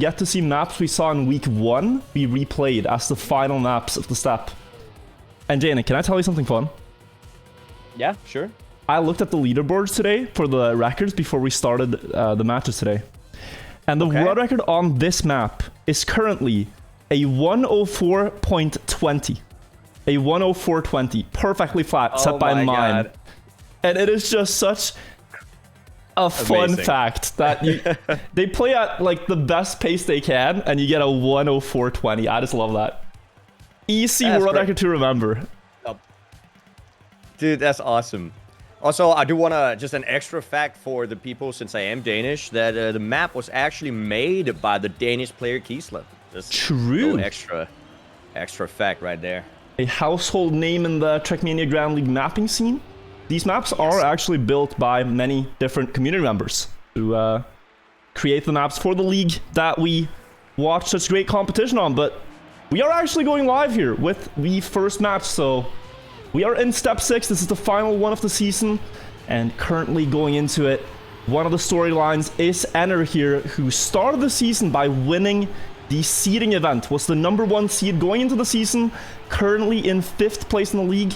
get to see maps we saw in week 1 be replayed as the final maps of the step. And Jaina, can I tell you something fun? Yeah, sure. I looked at the leaderboards today for the records before we started the matches today. And the world record on this map is currently a 104.20. A 104.20. Perfectly flat, set by mine. God. And it is just such a fun fact that they play at like the best pace they can, and you get a 104.20. I just love that. Easy world record to remember. Dude, that's awesome. Also, I do want to, just an extra fact for the people, since I am Danish, that the map was actually made by the Danish player Kiesler. Just true. Extra fact right there. A household name in the Trackmania Grand League mapping scene. These maps are actually built by many different community members who create the maps for the league that we watch such great competition on. But we are actually going live here with the first match, so we are in step 6. This is the final one of the season, and currently going into it, one of the storylines is Enner here, who started the season by winning the seeding event, was the #1 seed going into the season, currently in 5th place in the league,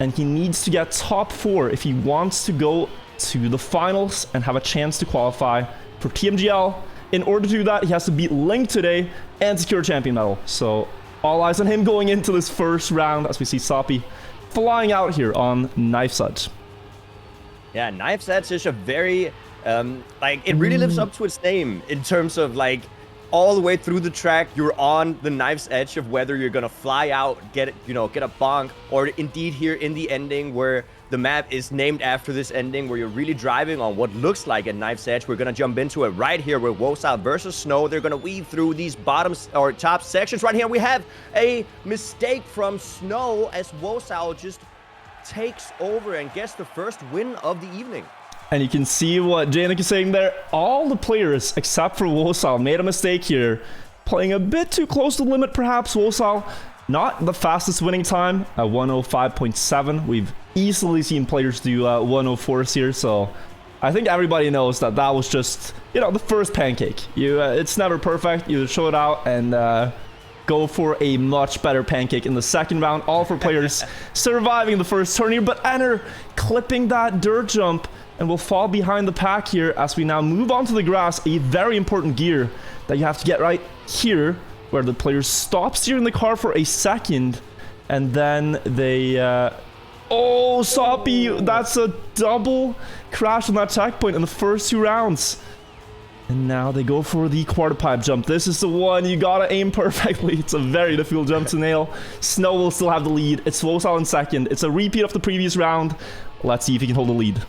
and he needs to get top 4 if he wants to go to the finals and have a chance to qualify for Tmgl. In order to do that, he has to beat Link today and secure a champion medal. So all eyes on him going into this first round, as we see Soppy flying out here on Knife's Edge. Yeah, Knife's Edge is a very, like, it really lives up to its name in terms of, like, all the way through the track, you're on the knife's edge of whether you're gonna fly out, get a bonk, or indeed here in the ending where the map is named after this ending, where you're really driving on what looks like a knife's edge. We're gonna jump into it right here with Wosal versus Snow. They're gonna weave through these bottoms or top sections. Right here we have a mistake from Snow as Wosal just takes over and gets the first win of the evening. And you can see what Janik is saying there. All the players, except for Wosal, made a mistake here. Playing a bit too close to the limit, perhaps. Wosal, not the fastest winning time, at 105.7. We've easily seen players do 104s here, so I think everybody knows that that was just, the first pancake. It's never perfect. You show it out and go for a much better pancake in the second round. All for players surviving the first turn here, but Enner clipping that dirt jump and will fall behind the pack here as we now move on to the grass. A very important gear that you have to get right here, where the player stops steering the car for a second, and then they... oh, Soppy! That's a double crash on that checkpoint in the first 2 rounds. And now they go for the quarter pipe jump. This is the one you gotta aim perfectly. It's a very difficult jump to nail. Snow will still have the lead. It's Wosal in second. It's a repeat of the previous round. Let's see if he can hold the lead.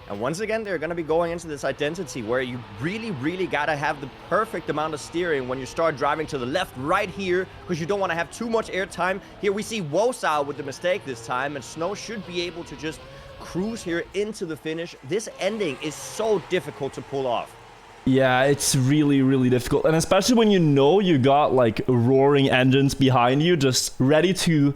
And once again, they're going to be going into this identity where you really got to have the perfect amount of steering when you start driving to the left right here, because you don't want to have too much air time. Here we see Wosal with the mistake this time, and Snow should be able to just cruise here into the finish. This ending is so difficult to pull off. Yeah, it's really difficult. And especially when you got like roaring engines behind you, just ready to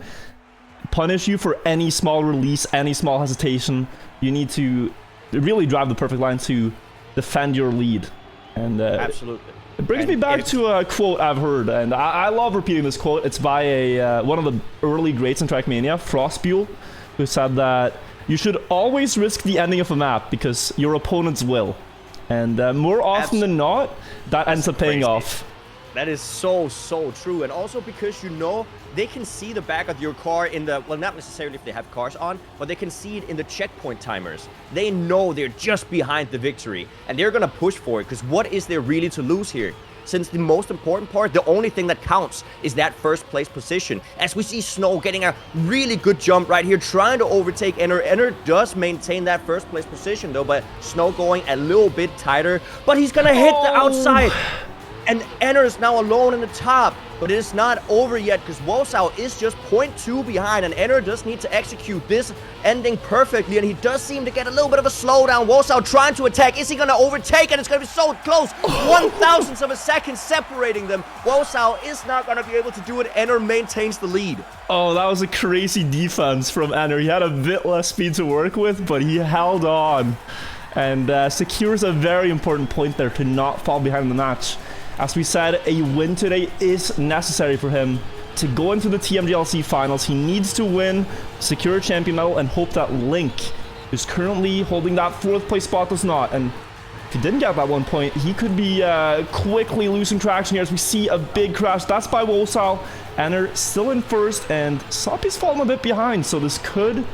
punish you for any small release, any small hesitation. You need to really drive the perfect line to defend your lead. And absolutely. It brings me back to a quote I've heard, and I love repeating this quote. It's by a one of the early greats in Trackmania, Frostbuell, who said that you should always risk the ending of a map because your opponents will. And more often than not, that ends up paying off. That is so true. And also because they can see the back of your car in the, well, not necessarily if they have cars on, but they can see it in the checkpoint timers. They know they're just behind the victory, and they're gonna push for it, because what is there really to lose here? Since the most important part, the only thing that counts is that first place position. As we see Snow getting a really good jump right here, trying to overtake Enner. Enner does maintain that first place position though, but Snow going a little bit tighter, but he's gonna hit the outside. And Enner is now alone in the top, but it is not over yet because Wosal is just 0.2 behind, and Enner does need to execute this ending perfectly, and he does seem to get a little bit of a slowdown. Wosal trying to attack. Is he going to overtake? And it's going to be so close. 1,000th of a second separating them. Wosal is not going to be able to do it. Enner maintains the lead. Oh, that was a crazy defense from Enner. He had a bit less speed to work with, but he held on and secures a very important point there to not fall behind in the match. As we said, a win today is necessary for him to go into the TMGLC finals. He needs to win, secure a champion medal, and hope that Link, who's currently holding that 4th place spot, does not. And if he didn't get that 1 point, he could be quickly losing traction here as we see a big crash. That's by Wosal. Enner still in 1st, and Soppy's fallen a bit behind, so this could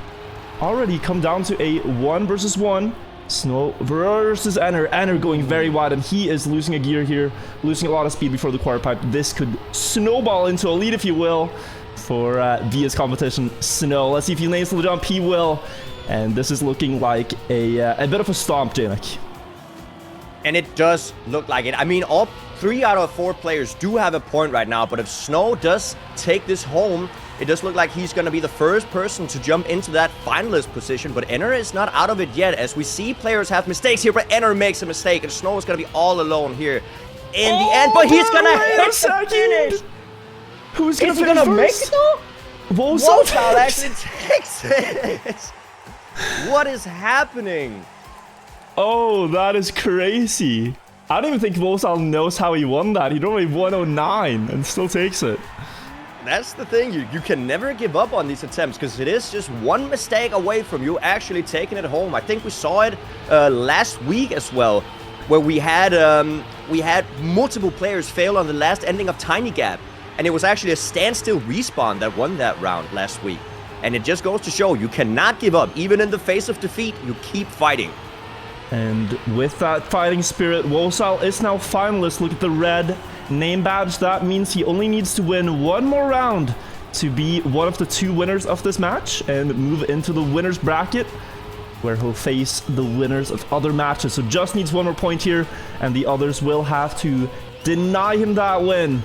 already come down to a 1 versus 1. Snow versus Enner. Enner going very wide, and he is losing a gear here, losing a lot of speed before the quarter pipe. This could snowball into a lead, if you will, for Via's competition. Snow, let's see if he nails the jump. He will, and this is looking like a bit of a stomp, Janik. And it does look like it. I mean, all 3 out of 4 players do have a point right now, but if Snow does take this home, it does look like he's going to be the first person to jump into that finalist position, but Enner is not out of it yet, as we see players have mistakes here, but Enner makes a mistake, and Snow is going to be all alone here in the end, but he's going to hit the finish. Who's going to make it though? Wosal actually takes it. What is happening? Oh, that is crazy. I don't even think Wosal knows how he won that. He only 109 and still takes it. That's the thing, you can never give up on these attempts, because it is just one mistake away from you actually taking it home. I think we saw it last week as well, where we had multiple players fail on the last ending of Tiny Gap, and it was actually a standstill respawn that won that round last week. And it just goes to show you cannot give up. Even in the face of defeat, you keep fighting. And with that fighting spirit, Wosal is now finalist. Look at the red name badge. That means he only needs to win 1 more round to be one of the 2 winners of this match and move into the winner's bracket, where he'll face the winners of other matches. So just needs 1 more point here, and the others will have to deny him that win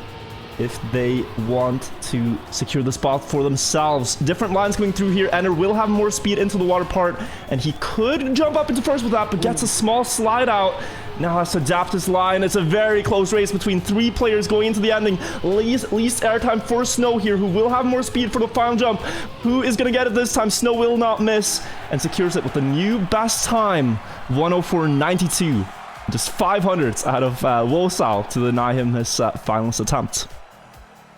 if they want to secure the spot for themselves. Different lines going through here. Enner will have more speed into the water part, and he could jump up into 1st with that, but gets a small slide out. Now has to adapt his line. It's a very close race between 3 players going into the ending. Least airtime for Snow here, who will have more speed for the final jump. Who is going to get it this time? Snow will not miss and secures it with a new best time, 104.92. Just 500ths out of Wosal to deny him his finalist attempt.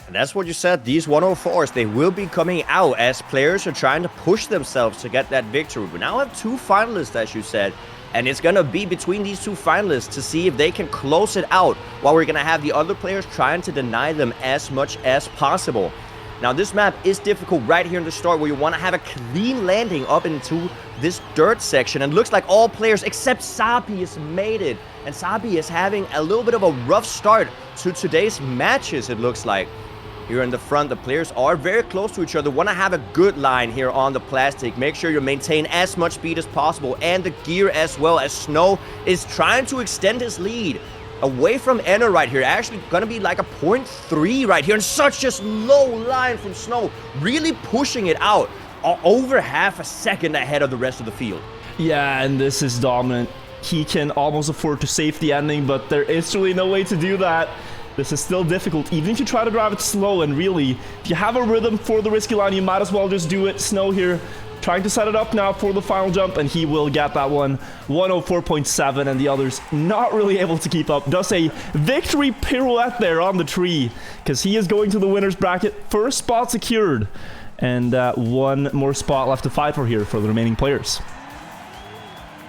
And that's what you said, these 104s, they will be coming out as players are trying to push themselves to get that victory. We now have 2 finalists, as you said, and it's going to be between these 2 finalists to see if they can close it out, while we're going to have the other players trying to deny them as much as possible. Now, this map is difficult right here in the start, where you want to have a clean landing up into this dirt section, and looks like all players except Sabi has made it, and Sabi is having a little bit of a rough start to today's matches, it looks like. Here in the front, the players are very close to each other. Want to have a good line here on the plastic. Make sure you maintain as much speed as possible, and the gear as well, as Snow is trying to extend his lead away from Enner right here. Actually going to be like a 0.3 right here, and such a low line from Snow, really pushing it out over half a second ahead of the rest of the field. Yeah, and this is dominant. He can almost afford to save the ending, but there is really no way to do that. This is still difficult, even if you try to drive it slow, and really, if you have a rhythm for the risky line, you might as well just do it. Snow here, trying to set it up now for the final jump, and he will get that one. 104.7, and the others not really able to keep up. Does a victory pirouette there on the tree, because he is going to the winner's bracket. 1st spot secured, and 1 more spot left to fight for here for the remaining players.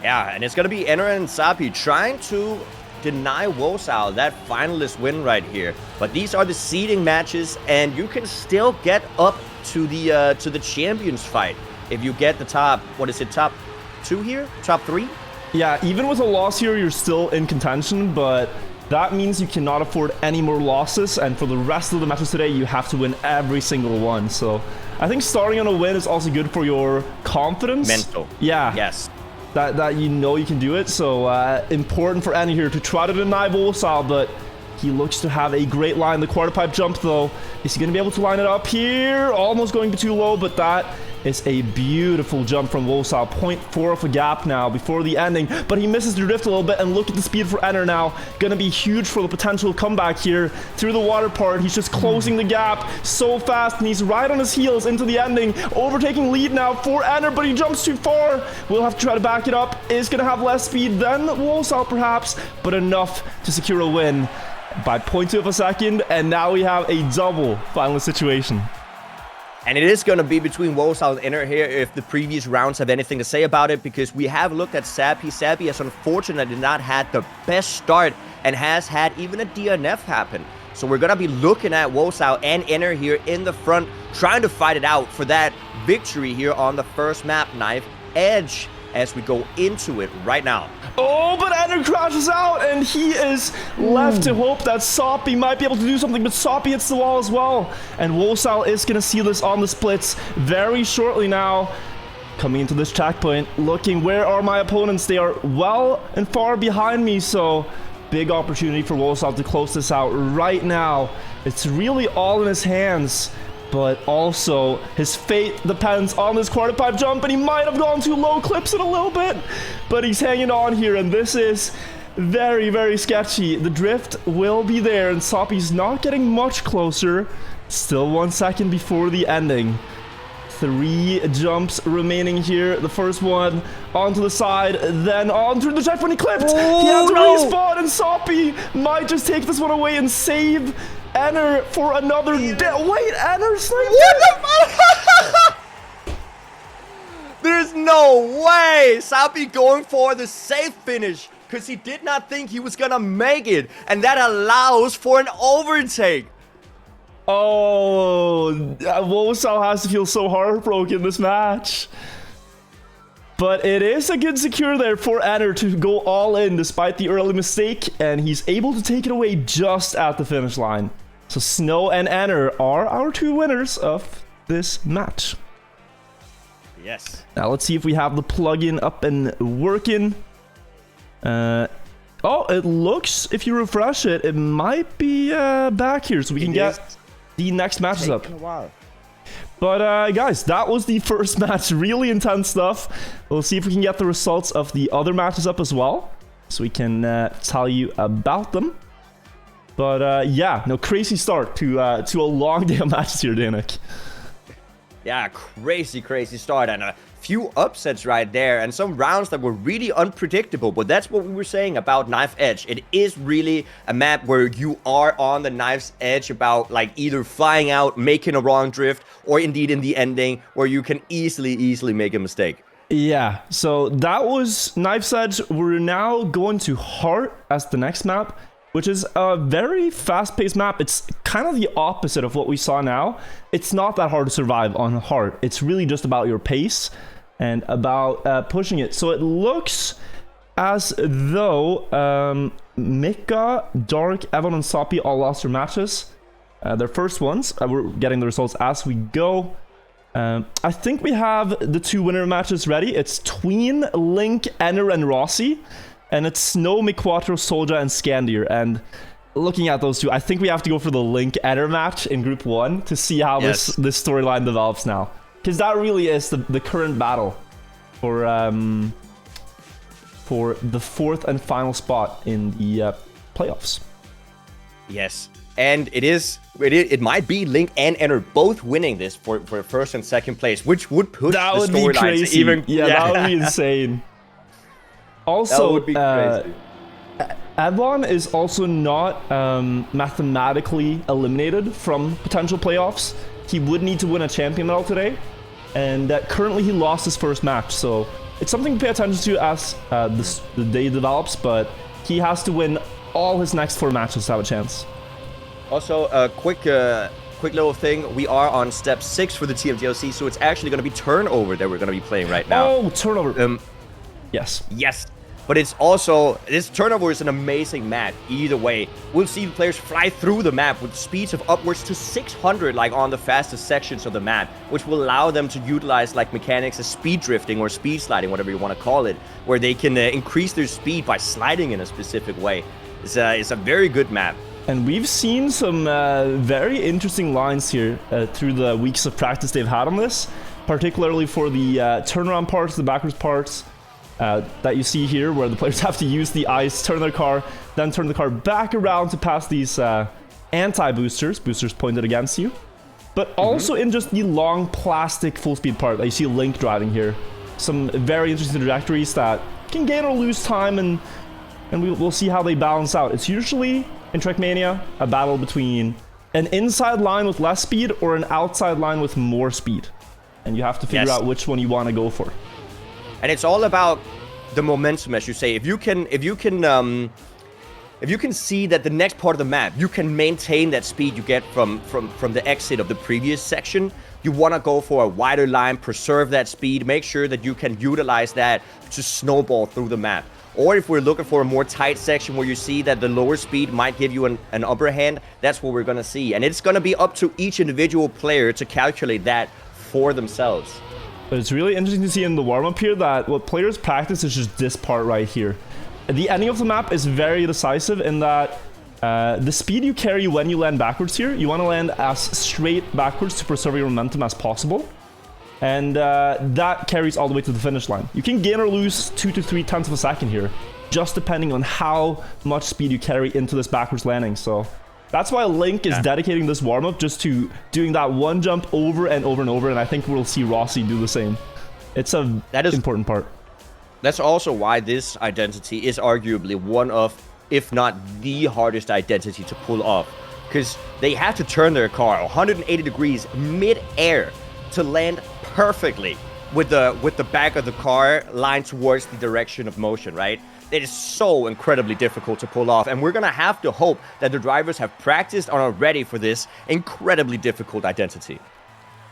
Yeah, and it's going to be Enner and Sapi trying to deny Wosal that finalist win right here. But these are the seeding matches, and you can still get up to the champions fight if you get the top, what is it, top 2 here? Top 3? Yeah, even with a loss here, you're still in contention, but that means you cannot afford any more losses, and for the rest of the matches today, you have to win every single one. So I think starting on a win is also good for your confidence. Mental. Yeah. Yes. That you know you can do it. So important for Annie here to try to deny Wosal, but he looks to have a great line. The quarter pipe jump, though, is he going to be able to line it up here? Almost going too low, but that is a beautiful jump from Wosal. 0.4 of a gap now before the ending, but he misses the drift a little bit, and look at the speed for Enner now. Going to be huge for the potential comeback here through the water part. He's just closing the gap so fast, and he's right on his heels into the ending. Overtaking lead now for Enner, but he jumps too far. We'll have to try to back it up. Is going to have less speed than Wosal perhaps, but enough to secure a win. by 0.2 of a second, and now we have a double finalist situation. And it is going to be between Wosal and Inner here if the previous rounds have anything to say about it, because we have looked at Sappy. Sappy has unfortunately not had the best start and has had even a DNF happen. So we're going to be looking at Wosal and Inner here in the front, trying to fight it out for that victory here on the first map, Knife Edge, as we go into it right now. Oh, but Ender crashes out, and he is left to hope that Soppy might be able to do something, but Soppy hits the wall as well. And Wosal is going to see this on the splits very shortly now. Coming into this checkpoint, looking, where are my opponents? They are well and far behind me, so big opportunity for Wosal to close this out right now. It's really all in his hands. But also, his fate depends on this quarter pipe jump, and he might have gone too low, clips it a little bit, but he's hanging on here, and this is very, very sketchy. The drift will be there, and Soppy's not getting much closer. Still 1 second before the ending. 3 jumps remaining here. The first one onto the side, then on through the checkpoint. He clipped. Oh, he had to no. respawn, and Soppy might just take this one away and save Enner for another. Wait, Enner sniped. What the fuck? There's no way. Sappy going for the safe finish because he did not think he was gonna make it, and that allows for an overtake. Oh, Wosal has to feel so heartbroken this match. But it is a good secure there for Enner to go all in despite the early mistake, and he's able to take it away just at the finish line. So Snow and Enner are our 2 winners of this match. Yes. Now let's see if we have the plugin up and working. Oh, it looks, if you refresh it, it might be back here, so we can get the next matches up. A while. But guys, that was the first match. Really intense stuff. We'll see if we can get the results of the other matches up as well, so we can tell you about them. But yeah, no, crazy start to a long day of matches here, Danik. Yeah, crazy start, and a few upsets right there, and some rounds that were really unpredictable. But that's what we were saying about Knife Edge. It is really a map where you are on the knife's edge about like either flying out, making a wrong drift, or indeed in the ending where you can easily make a mistake. Yeah, so that was Knife's Edge. We're now going to Heart as the next map, which is a very fast-paced map. It's kind of the opposite of what we saw now. It's not that hard to survive on Heart. It's really just about your pace and about pushing it. So it looks as though Mika, Dark, Evan, and Soppy all lost their matches. Their first ones. We're getting the results as we go. I think we have the 2 winner matches ready. It's Tween, Link, Enner, and Rossi. And it's Snow, Miquatro, Soldier, and Scandier. And looking at those 2, I think we have to go for the Link Enner match in Group 1 to see how this storyline develops now. Because that really is the current battle for the 4th and final spot in the playoffs. Yes. And it might be Link and Enner both winning this for first and second place, which would push the storylines even. Yeah, that would be insane. Also, would be crazy. Adlon is also not mathematically eliminated from potential playoffs. He would need to win a champion medal today, and currently he lost his first match, so it's something to pay attention to as the day develops, but he has to win all his next 4 matches to have a chance. Also, a quick little thing. We are on step 6 for the TMGLC, so it's actually going to be Turnover that we're going to be playing right now. Oh, Turnover. Yes. Yes. But it's also, this Turnover is an amazing map either way. We'll see the players fly through the map with speeds of upwards to 600, like on the fastest sections of the map, which will allow them to utilize like mechanics as speed drifting or speed sliding, whatever you want to call it, where they can increase their speed by sliding in a specific way. It's a very good map. And we've seen some very interesting lines here through the weeks of practice they've had on this, particularly for the turnaround parts, the backwards parts. That you see here, where the players have to use the ice, turn their car, then turn the car back around to pass these anti-boosters, boosters pointed against you. But also in just the long plastic full speed part that you see Link driving here. Some very interesting trajectories that can gain or lose time, and we'll see how they balance out. It's usually in Trackmania, a battle between an inside line with less speed or an outside line with more speed. And you have to figure out which one you want to go for. And it's all about the momentum, as you say. If you can see that the next part of the map, you can maintain that speed you get from the exit of the previous section, you want to go for a wider line, preserve that speed, make sure that you can utilize that to snowball through the map. Or if we're looking for a more tight section where you see that the lower speed might give you an upper hand, that's what we're going to see. And it's going to be up to each individual player to calculate that for themselves. But it's really interesting to see in the warm-up here that what players practice is just this part right here. The ending of the map is very decisive in that the speed you carry when you land backwards here, you want to land as straight backwards to preserve your momentum as possible. And that carries all the way to the finish line. You can gain or lose 2 to 3 tenths of a second here, just depending on how much speed you carry into this backwards landing. So that's why Link is dedicating this warm-up just to doing that one jump over and over and over, and I think we'll see Rossi do the same. It's an important part. That's also why this identity is arguably one of, if not the hardest identity to pull off. Because they have to turn their car 180 degrees mid-air to land perfectly with the back of the car lined towards the direction of motion, right? It is so incredibly difficult to pull off, and we're gonna have to hope that the drivers have practiced and are ready for this incredibly difficult identity.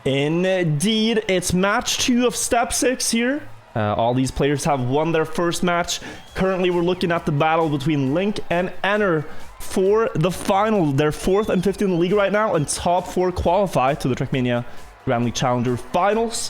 Indeed, it's match 2 of step 6 here. All these players have won their first match. Currently, we're looking at the battle between Link and Enner for the final. They're 4th and 5th in the league right now, and top 4 qualify to the Trackmania Grand League Challenger Finals,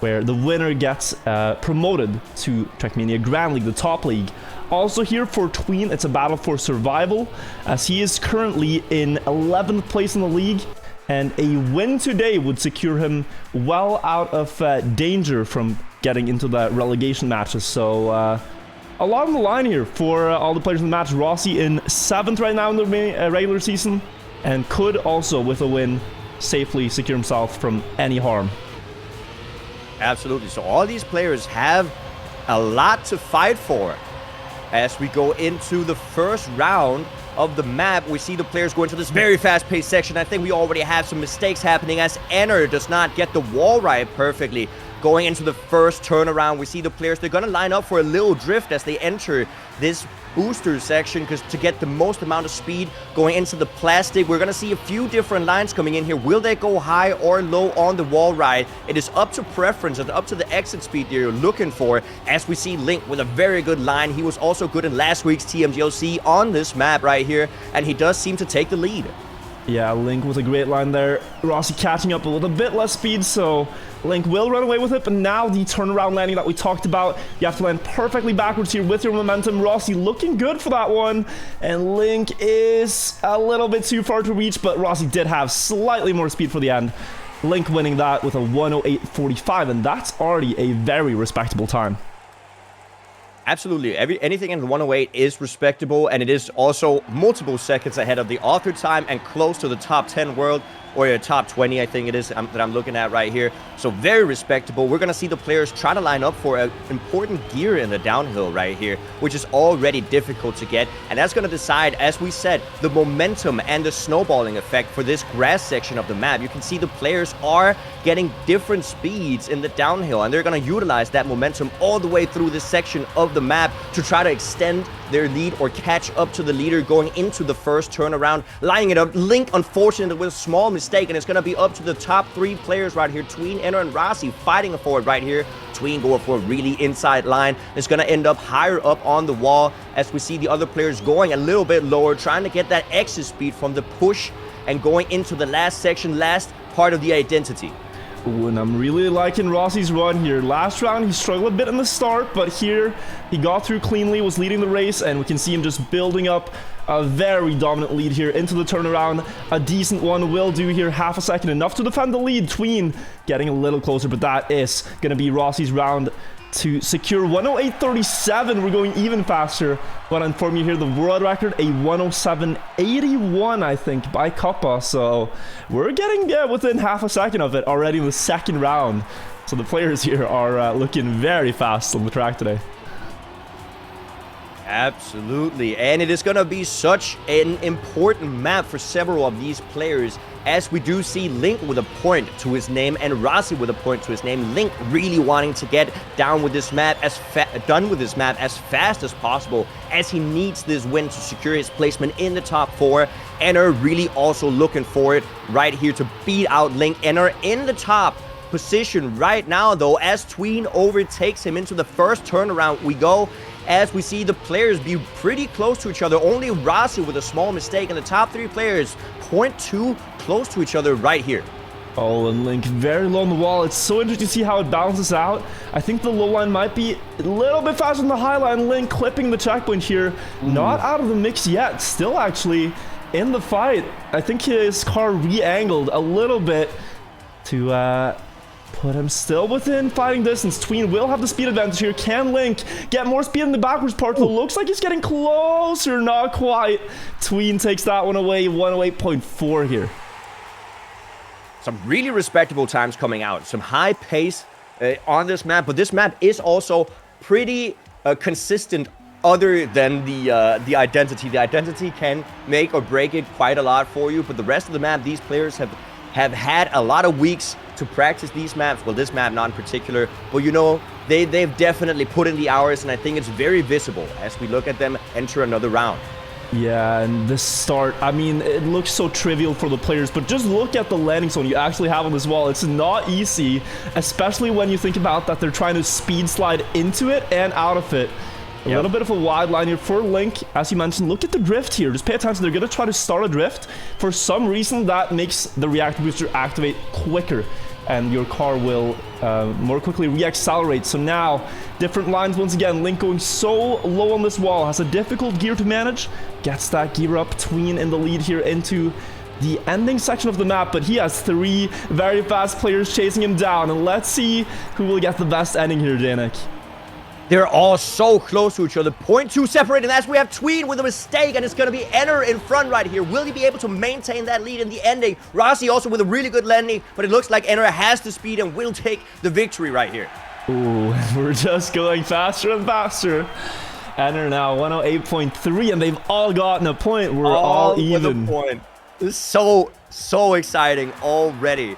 where the winner gets promoted to Trackmania Grand League, the top league. Also here for Tween, it's a battle for survival, as he is currently in 11th place in the league, and a win today would secure him well out of danger from getting into the relegation matches. So a lot on the line here for all the players in the match. Rossi in 7th right now in the regular season, and could also, with a win, safely secure himself from any harm. Absolutely. So all these players have a lot to fight for. As we go into the first round of the map, we see the players go into this very fast-paced section. I think we already have some mistakes happening as Enner does not get the wall right perfectly. Going into the first turnaround, we see the players, they're going to line up for a little drift as they enter this booster section, because to get the most amount of speed going into the plastic, we're going to see a few different lines coming in here. Will they go high or low on the wall ride? It is up to preference and up to the exit speed you're looking for, as we see Link with a very good line. He was also good in last week's TMGL on this map right here, and he does seem to take the lead. Yeah, Link with a great line there. Rossi catching up with a bit less speed, so Link will run away with it, but now the turnaround landing that we talked about, you have to land perfectly backwards here with your momentum. Rossi looking good for that one, and Link is a little bit too far to reach, but Rossi did have slightly more speed for the end. Link winning that with a 1:08.45, and that's already a very respectable time. Absolutely. Anything in the 108 is respectable, and it is also multiple seconds ahead of the author time and close to the top 10 world, or your top 20, I think it is, that I'm looking at right here. So very respectable. We're going to see the players try to line up for an important gear in the downhill right here, which is already difficult to get. And that's going to decide, as we said, the momentum and the snowballing effect for this grass section of the map. You can see the players are getting different speeds in the downhill, and they're going to utilize that momentum all the way through this section of the map to try to extend their lead or catch up to the leader going into the first turnaround. Lining it up, Link, unfortunately, with a small mistake, and it's going to be up to the top 3 players right here. Tween, Enner, and Rossi fighting for it right here. Tween going for a really inside line. It's going to end up higher up on the wall, as we see the other players going a little bit lower, trying to get that exit speed from the push and going into the last section, last part of the identity. Ooh, and I'm really liking Rossi's run here. Last round, he struggled a bit in the start, but here he got through cleanly, was leading the race, and we can see him just building up a very dominant lead here into the turnaround. A decent one will do here, half a second, enough to defend the lead. Tween getting a little closer, but that is going to be Rossi's round to secure 1:08.37. We're going even faster. Want to inform you here, the world record, a 1:07.81, I think, by Kappa. So we're getting within half a second of it already in the second round. So the players here are looking very fast on the track today. Absolutely, and it is going to be such an important map for several of these players, as we do see Link with a point to his name and Rossi with a point to his name. Link really wanting to get down with this map done with this map as fast as possible, as he needs this win to secure his placement in the top 4. Enner really also looking for it right here to beat out Link. Enner in the top position right now, though, as Tween overtakes him into the first turnaround we go. As we see the players be pretty close to each other. Only Rossi with a small mistake, and the top 3 players 0.2 close to each other right here. Oh, and Link very low on the wall. It's so interesting to see how it balances out. I think the low line might be a little bit faster than the high line. Link clipping the checkpoint here. Not out of the mix yet. Still actually in the fight. I think his car re-angled a little bit to put him still within fighting distance. Tween will have the speed advantage here. Can Link get more speed in the backwards part? It looks like he's getting closer. Not quite. Tween takes that one away. 108.4 here. Some really respectable times coming out. Some high pace on this map. But this map is also pretty consistent other than the identity. The identity can make or break it quite a lot for you. But the rest of the map, these players have had a lot of weeks to practice these maps. Well, this map not in particular, but you know, they've definitely put in the hours, and I think it's very visible as we look at them enter another round. Yeah, and this start, I mean, it looks so trivial for the players, but just look at the landing zone you actually have on this wall. It's not easy, especially when you think about that they're trying to speed slide into it and out of it. A little bit of a wide line here for Link. As you mentioned, look at the drift here. Just pay attention. They're going to try to start a drift. For some reason, that makes the reactor booster activate quicker, and your car will more quickly re-accelerate. So now, different lines once again. Link going so low on this wall. Has a difficult gear to manage. Gets that gear up. Tween in the lead here into the ending section of the map, but he has 3 very fast players chasing him down. And let's see who will get the best ending here, Danik. They're all so close to each other. 0.2 separated as we have Tween with a mistake, and it's going to be Enner in front right here. Will he be able to maintain that lead in the ending? Rossi also with a really good landing, but it looks like Enner has the speed and will take the victory right here. Ooh, we're just going faster and faster. Enner now 108.3, and they've all gotten a point. We're all even. With a point. This is so exciting already.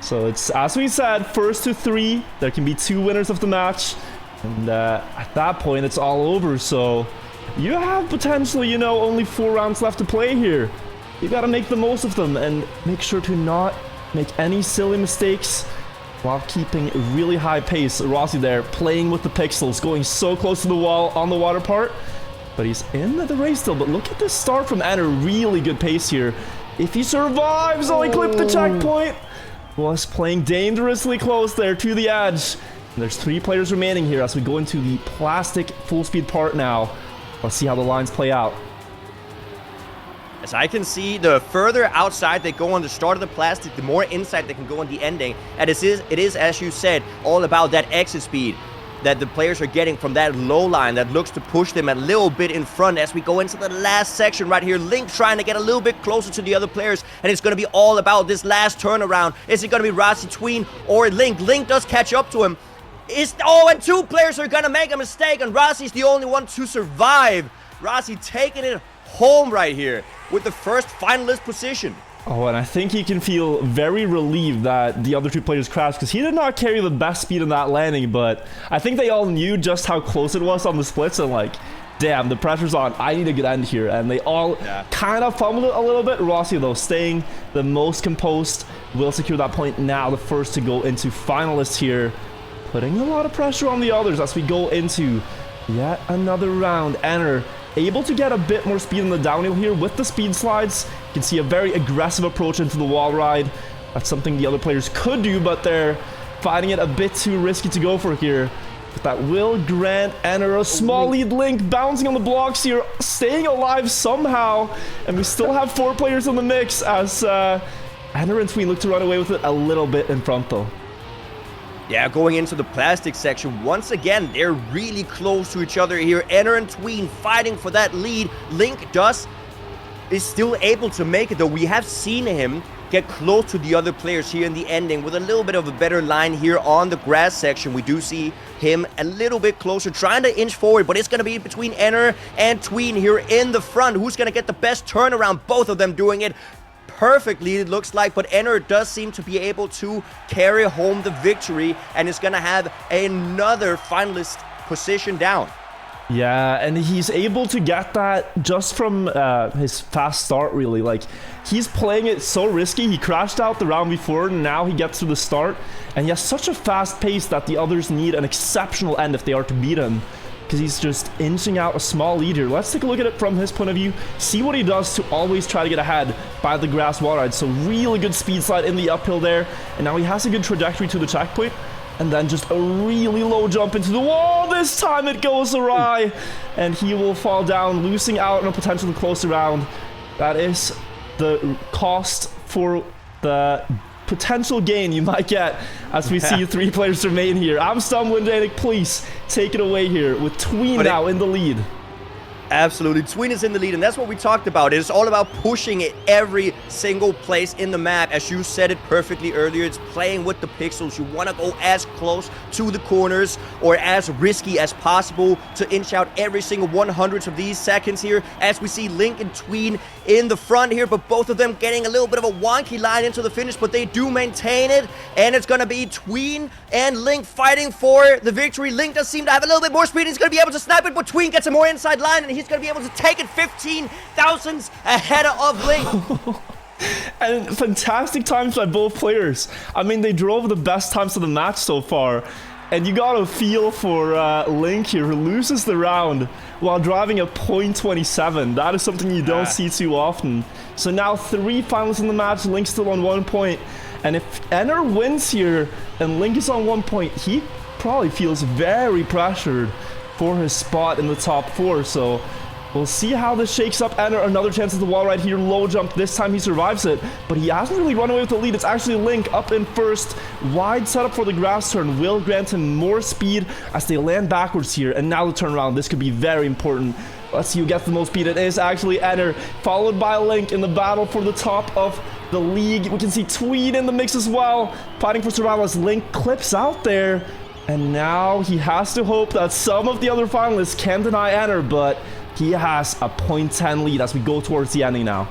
So it's, as we said, first to 3. There can be 2 winners of the match. And at that point, it's all over. So you have potentially, you know, only 4 rounds left to play here. You got to make the most of them and make sure to not make any silly mistakes while keeping really high pace. Rossi there playing with the pixels, going so close to the wall on the water part. But he's in the race still. But look at this start from Enner. Really good pace here. If he survives, he clipped the checkpoint. Was playing dangerously close there to the edge. There's 3 players remaining here as we go into the plastic full speed part now. Let's see how the lines play out. As I can see, the further outside they go on the start of the plastic, the more inside they can go on the ending. And it is, as you said, all about that exit speed that the players are getting from that low line that looks to push them a little bit in front as we go into the last section right here. Link trying to get a little bit closer to the other players, and it's going to be all about this last turnaround. Is it going to be Rossi, Tween, or Link? Link does catch up to him. And 2 players are gonna make a mistake, and Rossi's the only one to survive. Rossi taking it home right here with the first finalist position. Oh, and I think he can feel very relieved that the other 2 players crashed, because he did not carry the best speed in that landing, but I think they all knew just how close it was on the splits, and like, damn, the pressure's on. I need a good end here, and they all kind of fumbled it a little bit. Rossi, though, staying the most composed, will secure that point now, the first to go into finalists here. Putting a lot of pressure on the others as we go into yet another round. Enner able to get a bit more speed in the downhill here with the speed slides. You can see a very aggressive approach into the wall ride. That's something the other players could do, but they're finding it a bit too risky to go for here. But that will grant Enner a small lead. Link bouncing on the blocks here, staying alive somehow. And we still have 4 players in the mix as Enner and Tween look to run away with it a little bit in front, though. Yeah, going into the plastic section, once again, they're really close to each other here. Enner and Tween fighting for that lead. Link does is still able to make it, though. We have seen him get close to the other players here in the ending with a little bit of a better line here on the grass section. We do see him a little bit closer, trying to inch forward, but it's going to be between Enner and Tween here in the front. Who's going to get the best turnaround? Both of them doing it perfectly, it looks like, but Enner does seem to be able to carry home the victory and is going to have another finalist position down. Yeah, and he's able to get that just from his fast start, really. Like, he's playing it so risky. He crashed out the round before, and now he gets to the start. And he has such a fast pace that the others need an exceptional end if they are to beat him, because he's just inching out a small lead here. Let's take a look at it from his point of view, see what he does to always try to get ahead by the grass wall ride. So really good speed slide in the uphill there, and now he has a good trajectory to the checkpoint. And then just a really low jump into the wall. This time it goes awry. And he will fall down, losing out on a potentially closer round. That is the cost for the potential gain you might get as we see 3 players remain here. I'm stumbling, Danik. Please take it away here with Tween now in the lead. Absolutely. Tween is in the lead, and that's what we talked about. It's all about pushing it every single place in the map. As you said it perfectly earlier, it's playing with the pixels. You want to go as close to the corners or as risky as possible to inch out every single 100th of these seconds here, as we see Link and Tween in the front here, but both of them getting a little bit of a wonky line into the finish, but they do maintain it, and it's going to be Tween and Link fighting for the victory. Link does seem to have a little bit more speed. He's going to be able to snipe it, but Tween gets a more inside line, and he's going to be able to take it 15 thousandths ahead of Link. And fantastic times by both players. I mean, they drove the best times of the match so far. And you got to feel for Link here, who loses the round while driving a .27. That is something you don't see too often. So now 3 finalists in the match, Link still on 1 point. And if Enner wins here and Link is on 1 point, he probably feels very pressured for his spot in the top 4. So we'll see how this shakes up. Enner, another chance at the wall right here. Low jump. This time he survives it, but he hasn't really run away with the lead. It's actually Link up in first. Wide setup for the grass turn will grant him more speed as they land backwards here. And now the turnaround. This could be very important. Let's see who gets the most speed. It is actually Enner, followed by Link in the battle for the top of the league. We can see Tween in the mix as well, fighting for survival as Link clips out there. And now he has to hope that some of the other finalists can deny Enner, but he has a .10 lead as we go towards the ending now.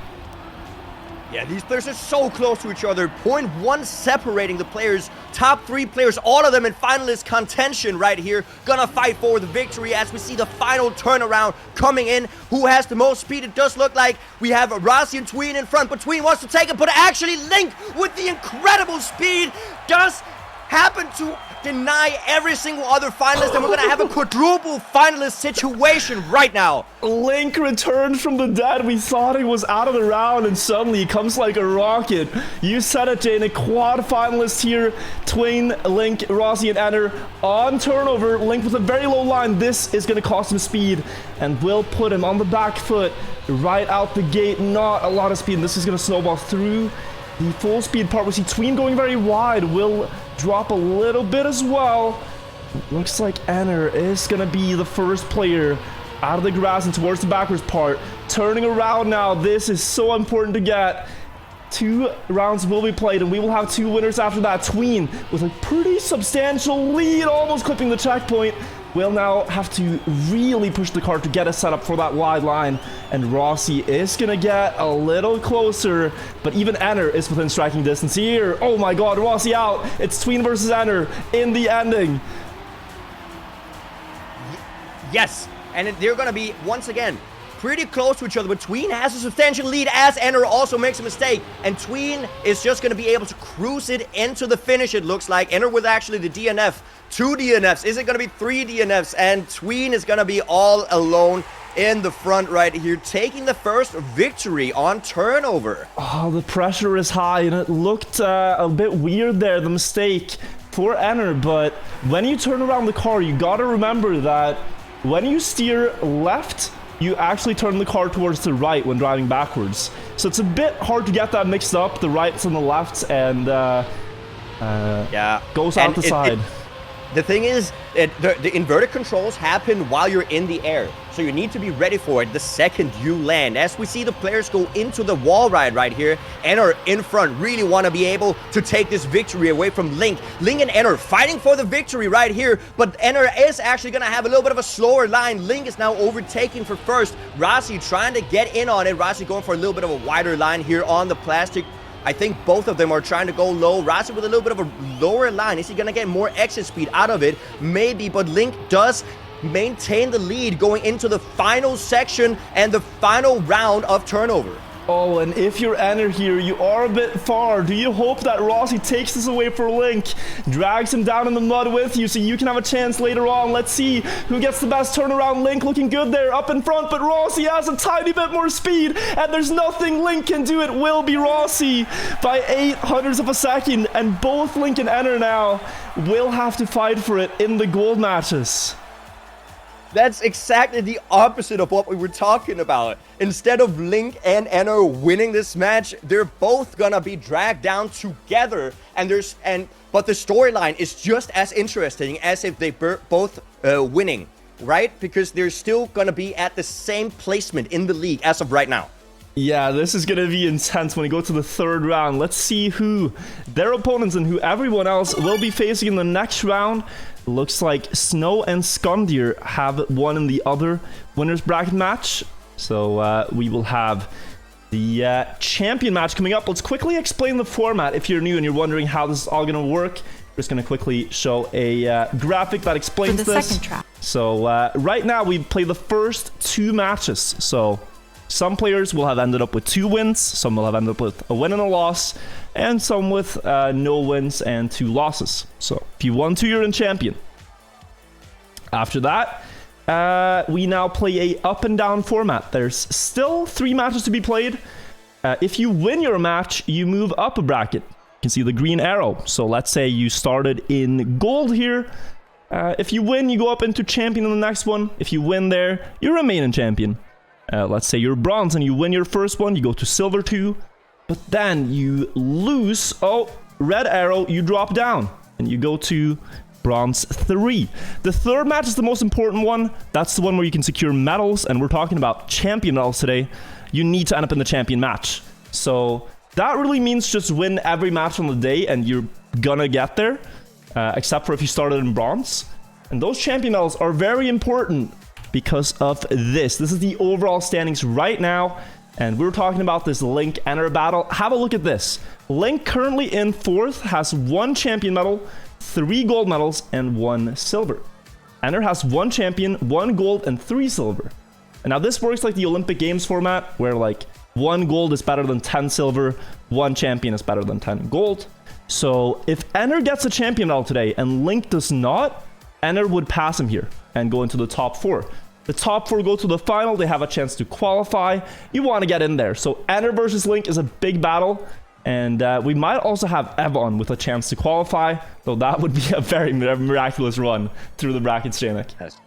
Yeah, these players are so close to each other. .1 separating the players. Top 3 players, all of them in finalist contention right here. Gonna fight for the victory as we see the final turnaround coming in. Who has the most speed? It does look like we have Rossi and Tween in front, but Tween wants to take it, but actually Link with the incredible speed does happen to deny every single other finalist, and we're gonna have a quadruple finalist situation right now. Link returns from the dead. We thought he was out of the round, and suddenly he comes like a rocket. You said it, Jane. A quad finalist here. Tween, Link, Rossi, and Enner on turnover. Link with a very low line. This is gonna cost him speed and will put him on the back foot right out the gate. Not a lot of speed. This is gonna snowball through the full speed part. We see Tween going very wide. Will drop a little bit as well. Looks like Enner is gonna be the first player out of the grass and towards the backwards part. Turning around now. This is so important to get. 2 rounds will be played, and we will have 2 winners after that. Tween with a pretty substantial lead, almost clipping the checkpoint, will now have to really push the car to get a setup for that wide line. And Rossi is going to get a little closer, but even Enner is within striking distance here. Oh my god, Rossi out. It's Tween versus Enner in the ending. Yes, and they're going to be, once again, pretty close to each other, but Tween has a substantial lead as Enner also makes a mistake, and Tween is just going to be able to cruise it into the finish, it looks like. Enner with actually the DNF. 2 DNFs. Is it going to be 3 DNFs? And Tween is going to be all alone in the front right here, taking the first victory on turnover. Oh, the pressure is high, and it looked a bit weird there, the mistake for Enner, but when you turn around the car, you got to remember that when you steer left, you actually turn the car towards the right when driving backwards. So it's a bit hard to get that mixed up, the rights and the lefts, and goes out the side. The thing is, the inverted controls happen while you're in the air. So you need to be ready for it the second you land. As we see the players go into the wall ride right here, Enter in front really want to be able to take this victory away from Link. Link and Enter fighting for the victory right here, but Enter is actually going to have a little bit of a slower line. Link is now overtaking for first. Rossi trying to get in on it. Rossi going for a little bit of a wider line here on the plastic. I think both of them are trying to go low. Rossi with a little bit of a lower line. Is he going to get more exit speed out of it? Maybe, but Link does maintain the lead going into the final section and the final round of turnover. Oh, and if you're Enter here, you are a bit far. Do you hope that Rossi takes this away for Link, drags him down in the mud with you so you can have a chance later on? Let's see who gets the best turnaround. Link looking good there up in front, but Rossi has a tiny bit more speed, and there's nothing Link can do. It will be Rossi by 0.08 of a second, and both Link and Enter now will have to fight for it in the gold matches. That's exactly the opposite of what we were talking about. Instead of Link and Enter winning this match, they're both gonna be dragged down together. But the storyline is just as interesting as if they both winning, right? Because they're still gonna be at the same placement in the league as of right now. Yeah, this is going to be intense when we go to the third round. Let's see who their opponents and who everyone else will be facing in the next round. Looks like Snow and Scandier have won in the other winners bracket match. So we will have the champion match coming up. Let's quickly explain the format if you're new and you're wondering how this is all going to work. Just going to quickly show a graphic that explains this. Second track. So right now we play the first 2 matches. So some players will have ended up with 2 wins, some will have ended up with a win and a loss, and some with no wins and 2 losses. So if you won 2, you're in champion. After that, we now play a up and down format. There's still 3 matches to be played. If you win your match, you move up a bracket. You can see the green arrow. So let's say you started in gold here. If you win, you go up into champion in the next one. If you win there, you remain in champion. Let's say you're bronze and you win your first one, you go to silver 2, but then you lose, red arrow, you drop down, and you go to bronze 3. The third match is the most important one. That's the one where you can secure medals, and we're talking about champion medals today. You need to end up in the champion match. So that really means just win every match on the day, and you're gonna get there, except for if you started in bronze. And those champion medals are very important because of this. This is the overall standings right now, and we're talking about this Link Enter battle. Have a look at this. Link currently in 4th, has 1 champion medal, 3 gold medals, and 1 silver. Enter has 1 champion, 1 gold, and 3 silver. And now this works like the Olympic Games format, where like 1 gold is better than 10 silver, 1 champion is better than 10 gold. So if Enter gets a champion medal today and Link does not, Enter would pass him here and go into the top 4. The top 4 go to the final. They have a chance to qualify. You want to get in there. So Enter versus Link is a big battle. And we might also have Evon with a chance to qualify. Though that would be a very miraculous run through the brackets, Janik. Yes.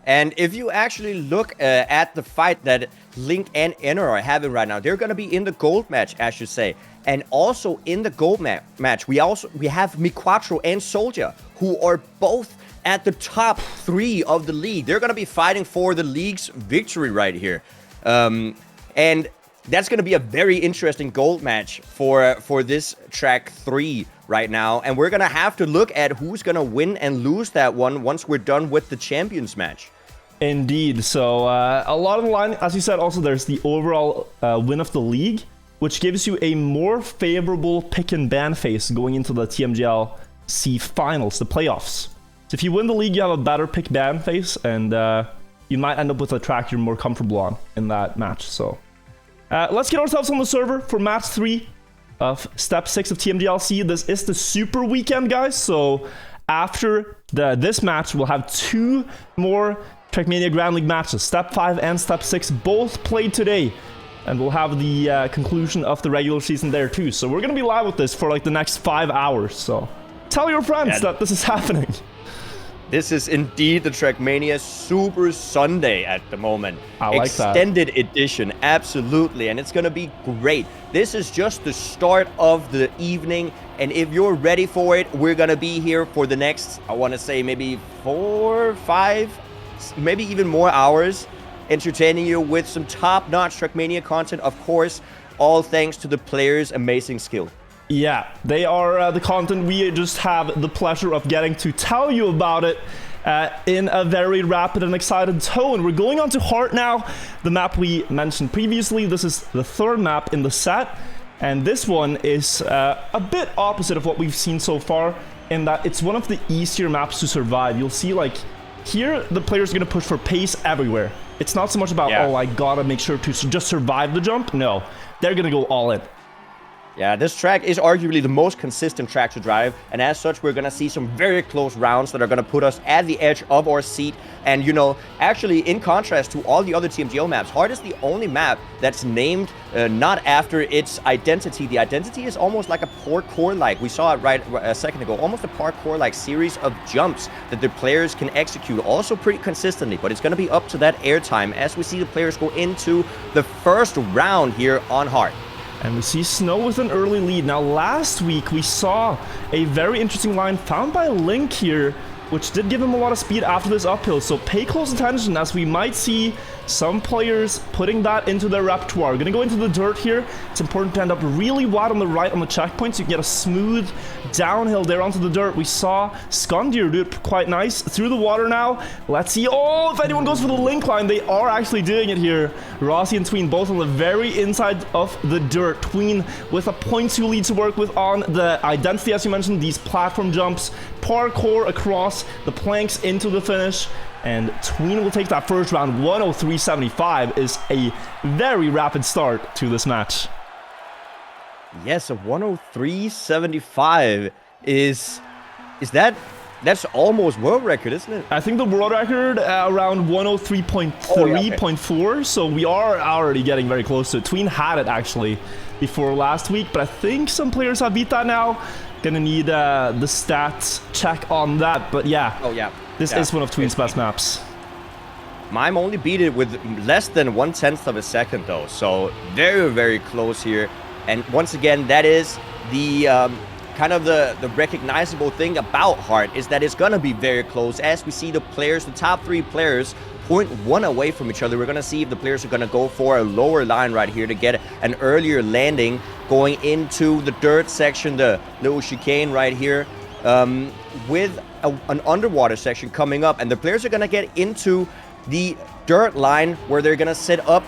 And if you actually look at the fight that Link and Enter are having right now, they're going to be in the gold match, I should say. And also in the gold match, we have Quadruple and Soldier, who are both at the top 3 of the league. They're going to be fighting for the league's victory right here. And that's going to be a very interesting gold match for this track 3 right now. And we're going to have to look at who's going to win and lose that one once we're done with the champions match. Indeed. So a lot on the line. As you said, also there's the overall win of the league, which gives you a more favorable pick and ban phase going into the Tmgl C finals, the playoffs. So if you win the league, you have a better pick ban phase, and you might end up with a track you're more comfortable on in that match. So let's get ourselves on the server for match 3 of step 6 of TMGLC. This is the super weekend, guys. So after this match, we'll have 2 more Trackmania Grand League matches. Step 5 and Step 6 both played today. And we'll have the conclusion of the regular season there too. So we're going to be live with this for like the next 5 hours. So tell your friends that this is happening. This is indeed the Trackmania Super Sunday at the moment. I like Extended edition, absolutely. And it's going to be great. This is just the start of the evening. And if you're ready for it, we're going to be here for the next, I want to say maybe 4, 5, maybe even more hours. entertaining you with some top-notch Trackmania content, of course, all thanks to the players' amazing skill. Yeah, they are the content we just have the pleasure of getting to tell you about it in a very rapid and excited tone. We're going on to Heart now, the map we mentioned previously. This is the third map in the set, and this one is a bit opposite of what we've seen so far in that it's one of the easier maps to survive. You'll see, like, here the players are going to push for pace everywhere. It's not so much about, oh, I gotta make sure to just survive the jump. No, they're going to go all in. Yeah, this track is arguably the most consistent track to drive, and as such, we're gonna see some very close rounds that are gonna put us at the edge of our seat. And, you know, actually, in contrast to all the other Tmgl maps, Heart is the only map that's named not after its identity. The identity is almost like a parkour-like. We saw it right a second ago. Almost a parkour-like series of jumps that the players can execute, also pretty consistently. But it's gonna be up to that airtime as we see the players go into the first round here on Heart. And we see Snow with an early lead. Now, last week, we saw a very interesting line found by Link here, which did give him a lot of speed after this uphill. So pay close attention, as we might see some players putting that into their repertoire. We're going to go into the dirt here. It's important to end up really wide on the right on the checkpoint so you can get a smooth downhill there onto the dirt. We saw Scandier do it quite nice. Through the water now. Let's see. Oh, if anyone goes for the Link line, they are actually doing it here. Rossi and Tween both on the very inside of the dirt. Tween with a 0.2 lead to work with on the identity, as you mentioned. These platform jumps, parkour across the planks into the finish. And Tween will take that first round. 103.75 is a very rapid start to this match. Yes, a 103.75 that's almost world record, isn't it? I think the world record around 103.3.4, so we are already getting very close to it. Tween had it actually before last week, but I think some players have beat that now. Gonna need the stats check on that, but yeah. Oh yeah. This is one of Tween's best maps. Mime only beat it with less than 1/10 of a second though, so very, very close here. And once again, that is the kind of the recognizable thing about Heart, is that it's gonna be very close as we see the players, the top three players, 0.1 away from each other. We're gonna see if the players are gonna go for a lower line right here to get an earlier landing going into the dirt section, the little chicane right here, with an underwater section coming up, and the players are gonna get into the dirt line where they're gonna set up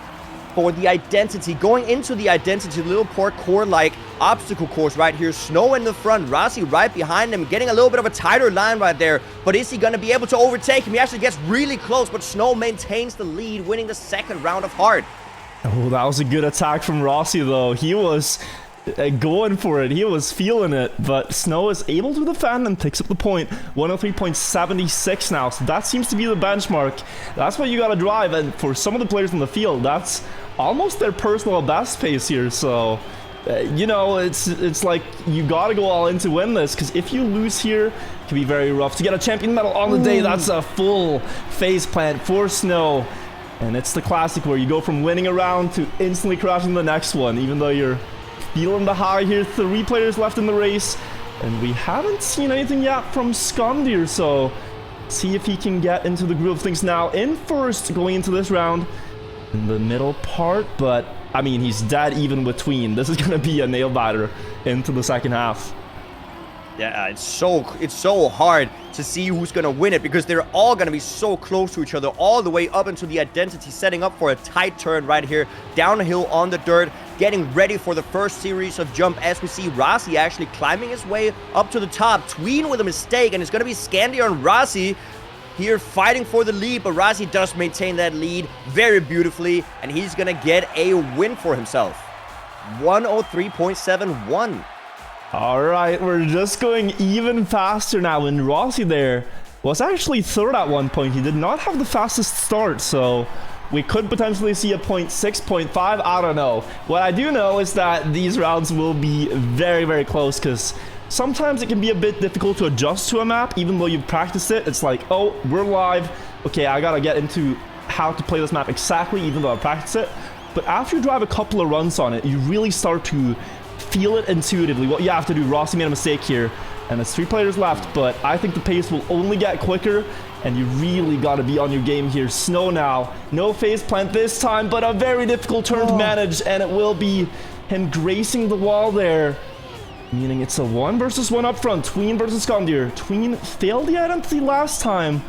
for the identity. Going into the identity, little parkour-like obstacle course right here. Snow in the front, Rossi right behind him, getting a little bit of a tighter line right there. But is he going to be able to overtake him? He actually gets really close, but Snow maintains the lead, winning the second round of Heart. Oh, that was a good attack from Rossi, though. He was going for it. He was feeling it, but Snow is able to defend and picks up the point. 103.76 now, so that seems to be the benchmark. That's what you got to drive, and for some of the players in the field, that's almost their personal best pace here. So you know, it's like you got to go all in to win this, because if you lose here, it can be very rough. To get a champion medal on the day, that's a full face plant for Snow. And it's the classic where you go from winning a round to instantly crashing the next one, even though you're feeling the high here. 3 players left in the race, and we haven't seen anything yet from Scandier, so see if he can get into the groove of things now. In first going into this round in the middle part, but I mean, he's dead even with Tween. This is gonna be a nail biter into the second half. Yeah, it's so hard to see who's gonna win it, because they're all gonna be so close to each other all the way up into the identity, setting up for a tight turn right here, downhill on the dirt, getting ready for the first series of jump, as we see Rossi actually climbing his way up to the top. Tween with a mistake, and it's gonna be Scandier and Rossi here fighting for the lead, but Rossi does maintain that lead very beautifully, and he's gonna get a win for himself. 103.71. All right, we're just going even faster now, and Rossi there was actually third at one point. He did not have the fastest start, so we could potentially see a 0.6, 0.5, I don't know. What I do know is that these rounds will be very, very close, because sometimes it can be a bit difficult to adjust to a map, even though you've practiced it. It's like, oh, we're live. Okay, I gotta get into how to play this map exactly, even though I practiced it. But after you drive a couple of runs on it, you really start to feel it intuitively. What you have to do, Rossi made a mistake here, and there's 3 players left, but I think the pace will only get quicker and you really got to be on your game here. Snow now, no face plant this time, but a very difficult turn to manage, and it will be him gracing the wall there. Meaning it's a 1 versus 1 up front. Tween versus Scandier. Tween failed the identity last time.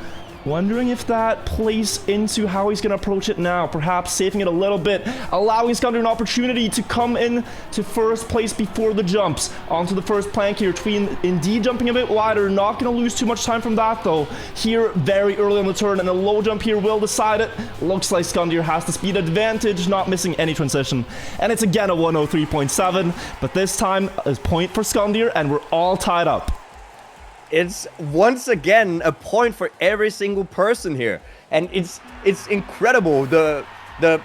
Wondering if that plays into how he's going to approach it now. Perhaps saving it a little bit, allowing Scandier an opportunity to come in to first place before the jumps. Onto the first plank here. Tween indeed jumping a bit wider. Not going to lose too much time from that though. Here very early on the turn, and a low jump here will decide it. Looks like Scandier has the speed advantage, not missing any transition. And it's again a 103.7, but this time a point for Scandier, and we're all tied up. It's once again a point for every single person here, and it's incredible the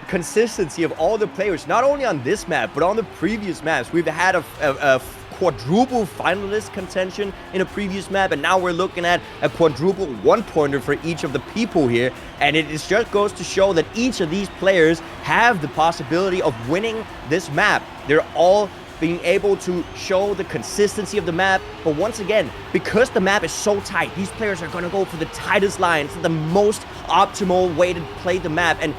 consistency of all the players, not only on this map but on the previous maps. We've had a quadruple finalist contention in a previous map, and now we're looking at a quadruple 1-pointer for each of the people here, and it just goes to show that each of these players have the possibility of winning this map. They're all being able to show the consistency of the map, but once again, because the map is so tight, these players are going to go for the tightest lines, the most optimal way to play the map, and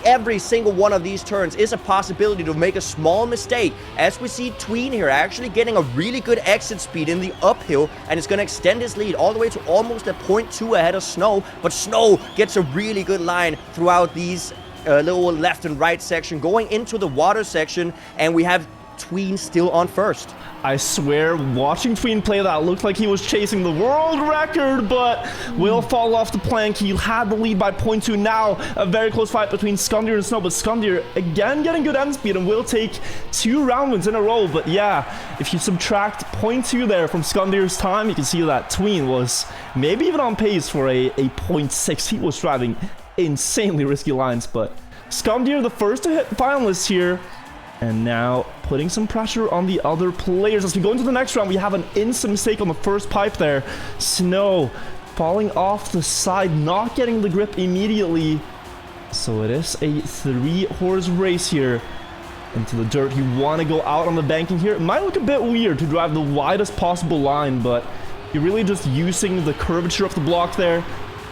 every single one of these turns is a possibility to make a small mistake, as we see Tween here actually getting a really good exit speed in the uphill, and it's going to extend his lead all the way to almost a 0.2 ahead of Snow, but Snow gets a really good line throughout these little left and right section, going into the water section, and we have Tween still on first. I swear, watching Tween play that looked like he was chasing the world record, but will fall off the plank. He had the lead by 0.2. Now, a very close fight between Scandier and Snow, but Scandier again getting good end speed and will take 2 round wins in a row. But yeah, if you subtract 0.2 there from Scandier's time, you can see that Tween was maybe even on pace for a 0.6. He was driving insanely risky lines, but Scandier the first to hit finalists here. And now putting some pressure on the other players. As we go into the next round, we have an instant mistake on the first pipe there. Snow falling off the side, not getting the grip immediately. So it is a 3-horse race here into the dirt. You want to go out on the banking here. It might look a bit weird to drive the widest possible line, but you're really just using the curvature of the block there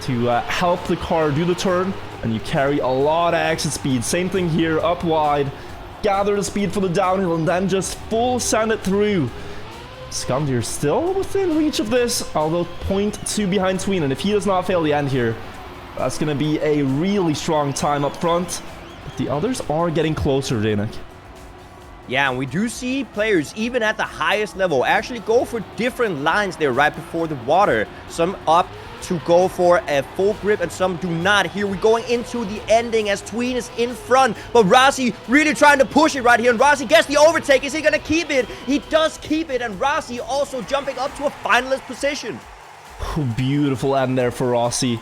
to help the car do the turn. And you carry a lot of exit speed. Same thing here, up wide. Gather the speed for the downhill and then just full send it through. Scandier still within reach of this, although 0.2 behind Tween, and if he does not fail the end here, that's going to be a really strong time up front. But the others are getting closer, Janik. Yeah, and we do see players, even at the highest level, actually go for different lines there right before the water. Some opt to go for a full grip and some do not. Here we're going into the ending as Tween is in front, but Rossi really trying to push it right here, and Rossi gets the overtake. Is he going to keep it? He does keep it, and Rossi also jumping up to a finalist position. Beautiful end there for Rossi.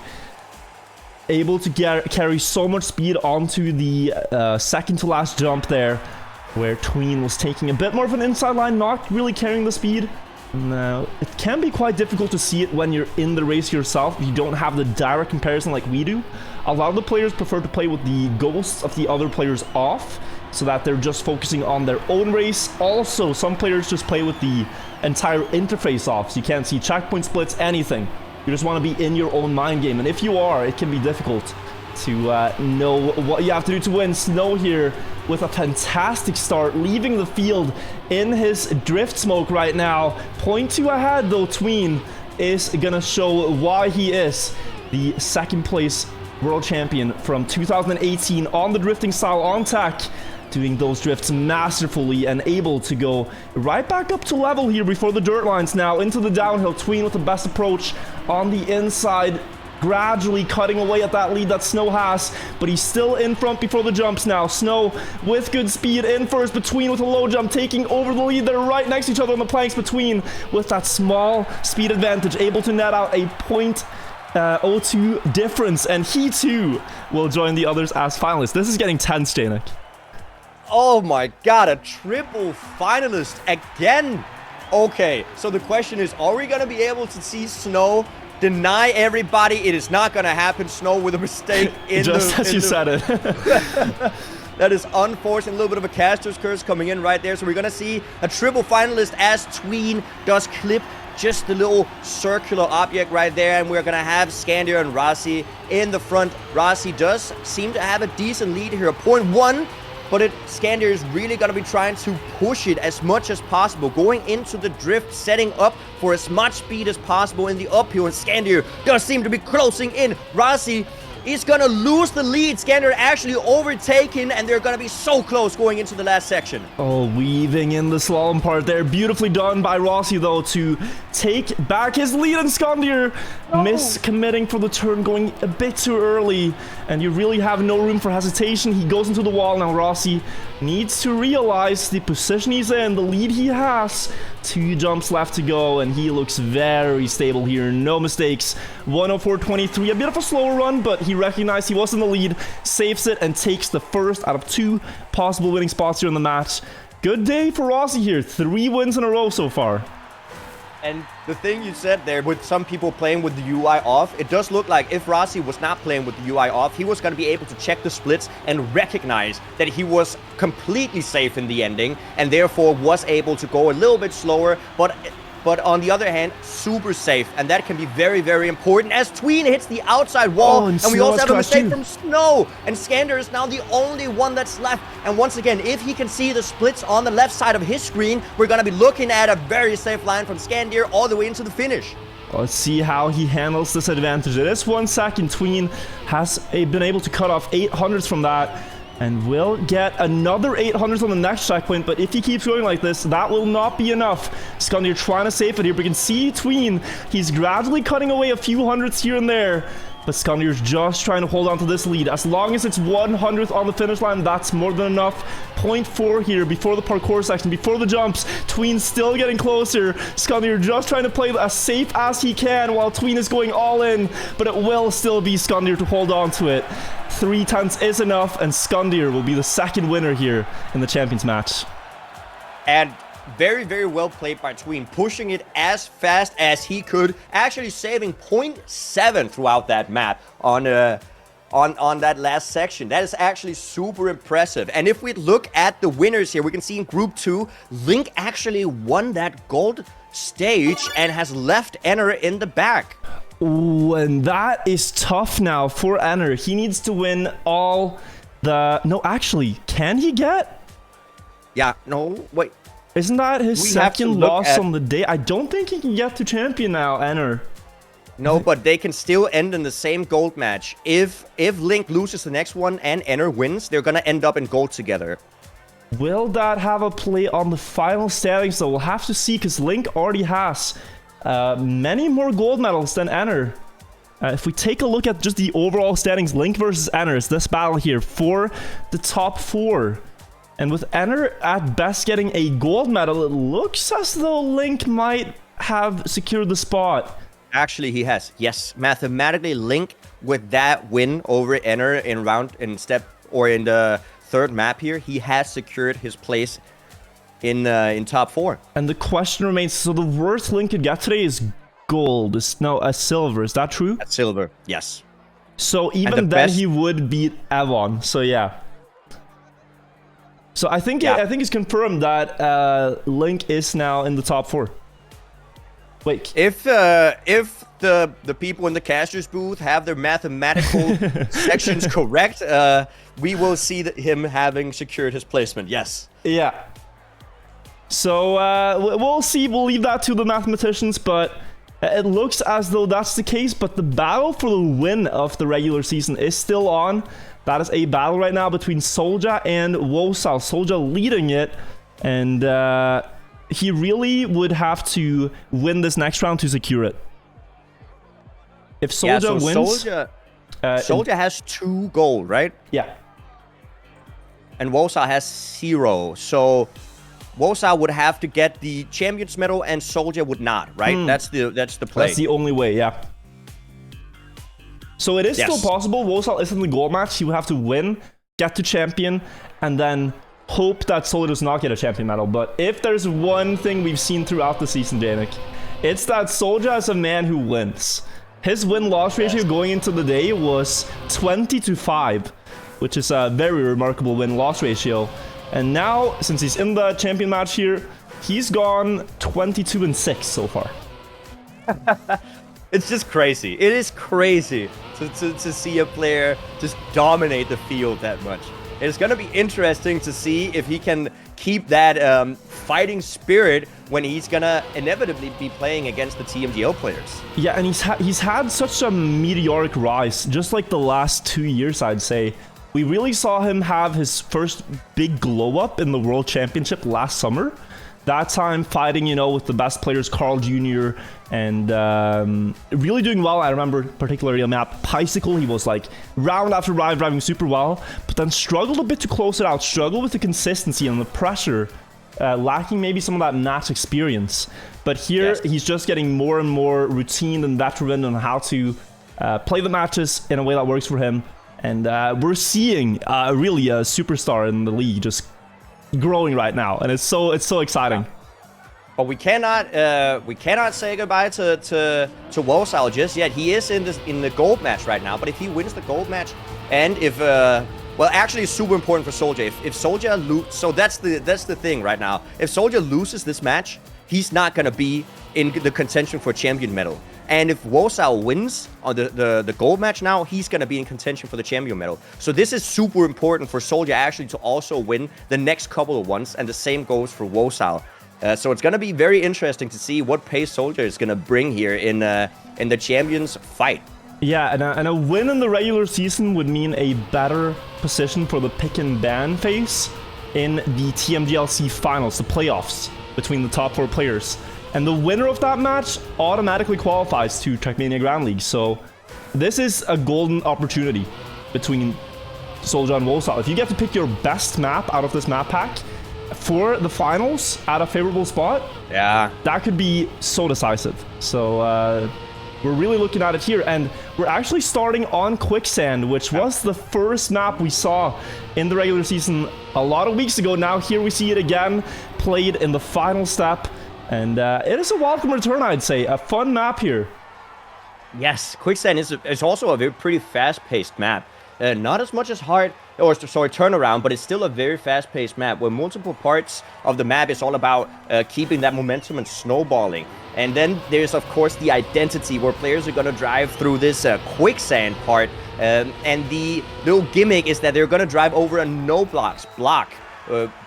Able to carry so much speed onto the second to last jump there, where Tween was taking a bit more of an inside line, not really carrying the speed. Now, it can be quite difficult to see it when you're in the race yourself. You don't have the direct comparison like we do. A lot of the players prefer to play with the ghosts of the other players off, so that they're just focusing on their own race. Also, some players just play with the entire interface off, so you can't see checkpoint splits, anything. You just want to be in your own mind game, and if you are, it can be difficult to know what you have to do to win. Snow here with a fantastic start, leaving the field in his drift smoke right now. 0.2 ahead though. Tween is gonna show why he is the second place world champion from 2018 on the drifting style on tech, doing those drifts masterfully and able to go right back up to level here before the dirt lines. Now into the downhill. Tween with the best approach on the inside, gradually cutting away at that lead that Snow has, but he's still in front before the jumps now. Snow with good speed in first, Between with a low jump taking over the lead. They're right next to each other on the planks. Between with that small speed advantage, able to net out a 0.02 difference, and he too will join the others as finalists. This is getting tense, Janik. Oh my god, a triple finalist again. Okay, so the question is, are we going to be able to see Snow deny everybody? It is not going to happen. Snow with a mistake in just as you said it. That is unfortunate. A little bit of a caster's curse coming in right there. So we're going to see a triple finalist as Tween does clip just the little circular object right there, and we're gonna have Scandier and Rossi in the front. Rossi does seem to have a decent lead here, 0.1, but Scandier is really gonna be trying to push it as much as possible, going into the drift, setting up for as much speed as possible in the uphill, and Scandier does seem to be closing in. Rossi is gonna lose the lead. Scandier actually overtaken, and they're gonna be so close going into the last section. Oh, weaving in the slalom part there. Beautifully done by Rossi, though, to take back his lead. And Scandier miscommitting for the turn, going a bit too early. And you really have no room for hesitation. He goes into the wall now. Rossi needs to realize the position he's in, the lead he has. 2 jumps left to go, and he looks very stable here. No mistakes. 104.23. A bit of a slower run, but he recognized he was in the lead, saves it, and takes the first out of 2 possible winning spots here in the match. Good day for Rossi here. 3 wins in a row so far. And the thing you said there, with some people playing with the UI off, it does look like if Rossi was not playing with the UI off, he was going to be able to check the splits and recognize that he was completely safe in the ending, and therefore was able to go a little bit slower, but on the other hand, super safe, and that can be very, very important as Tween hits the outside wall, and we also have a mistake from Snow, and Scandier is now the only one that's left. And once again, if he can see the splits on the left side of his screen, we're going to be looking at a very safe line from Scandier all the way into the finish. Let's see how he handles this advantage. It is 1 second. Tween has been able to cut off 800s from that, and will get another 800s on the next checkpoint, but if he keeps going like this, that will not be enough. Scandier trying to save it here, but you can see Tween, he's gradually cutting away a few hundreds here and there, but Scandier's just trying to hold on to this lead. As long as it's 100th on the finish line, that's more than enough. 0.4 here before the parkour section, before the jumps. Tween still getting closer. Scandier just trying to play as safe as he can while Tween is going all in, but it will still be Scandier to hold on to it. 3/10 is enough, and Scandier will be the second winner here in the Champions match. And very, very well played by Tween, pushing it as fast as he could, actually saving 0.7 throughout that map on that last section. That is actually super impressive. And if we look at the winners here, we can see in Group 2, Link actually won that gold stage and has left Enner in the back. Ooh, and that is tough now for Enner. He needs to win all the... No, actually, can he get? Yeah, no, wait. Isn't that his second loss on the day? I don't think he can get to champion now, Enner. No, but they can still end in the same gold match. If Link loses the next one and Enner wins, they're gonna end up in gold together. Will that have a play on the final standings, though? We'll have to see, because Link already has many more gold medals than Enner. If we take a look at just the overall standings, Link versus Enner, it's this battle here for the top 4. And with Enner at best getting a gold medal, it looks as though Link might have secured the spot. Actually, he has. Yes, mathematically, Link with that win over Enner in the 3rd map here, he has secured his place in top 4. And the question remains, so the worst Link could get today is gold. No, a silver. Is that true? At silver, yes. So even then he would beat Evon. So yeah. So I think it's confirmed that Link is now in the top 4. Wait. If the people in the caster's booth have their mathematical sections correct, we will see him having secured his placement. Yes. Yeah. So we'll see. We'll leave that to the mathematicians, but it looks as though that's the case. But the battle for the win of the regular season is still on. That is a battle right now between Solja and Wosal. Solja leading it, and he really would have to win this next round to secure it. If Solja wins... Solja has 2 gold, right? Yeah. And Wosal has 0. So Wosal would have to get the Champions medal and Solja would not, right? That's the play. That's the only way, yeah. So it is still possible. Wosal is in the gold match. He would have to win, get to champion, and then hope that Solja does not get a champion medal. But if there's one thing we've seen throughout the season, Janik, it's that Solja is a man who wins. His win-loss ratio going into the day was 20-5, which is a very remarkable win-loss ratio. And now, since he's in the champion match here, he's gone 22-6 so far. It's just crazy. It is crazy to see a player just dominate the field that much. It's going to be interesting to see if he can keep that fighting spirit when he's going to inevitably be playing against the Tmgl players. Yeah, and he's had such a meteoric rise, just like the last 2 years, I'd say. We really saw him have his first big glow up in the World Championship last summer. That time fighting, you know, with the best players, Carl Jr. and really doing well. I remember particularly on map Bicycle, he was like round after round driving super well, but then struggled a bit to close it out, struggled with the consistency and the pressure, lacking maybe some of that match experience. But here, he's just getting more and more routine and veteran on how to play the matches in a way that works for him. And we're seeing really a superstar in the league just growing right now, and it's so exciting. But we cannot say goodbye to Rossi just yet. He is in the gold match right now. But if he wins the gold match, and if well, actually, it's super important for Soldier. If Soldier loses, so that's the thing right now. If Soldier loses this match, he's not gonna be in the contention for champion medal. And if Rossi wins on the gold match now, he's going to be in contention for the champion medal. So this is super important for Soldier actually to also win the next couple of ones. And the same goes for Rossi. So it's going to be very interesting to see what pace Soldier is going to bring here in the champions fight. Yeah, and a win in the regular season would mean a better position for the pick and ban phase in the TMGLC finals, the playoffs between the top 4 players. And the winner of that match automatically qualifies to Trackmania Grand League. So this is a golden opportunity between Soldier and Rossi. If you get to pick your best map out of this map pack for the finals at a favorable spot, that could be so decisive. So we're really looking at it here. And we're actually starting on Quicksand, which was the first map we saw in the regular season a lot of weeks ago. Now here we see it again, played in the final step. And it is a welcome return, I'd say. A fun map here. Yes, Quicksand is also a very pretty fast-paced map. Not as much as turnaround, but it's still a very fast-paced map where multiple parts of the map is all about keeping that momentum and snowballing. And then there's, of course, the identity where players are going to drive through this Quicksand part. And the little gimmick is that they're going to drive over a no-block.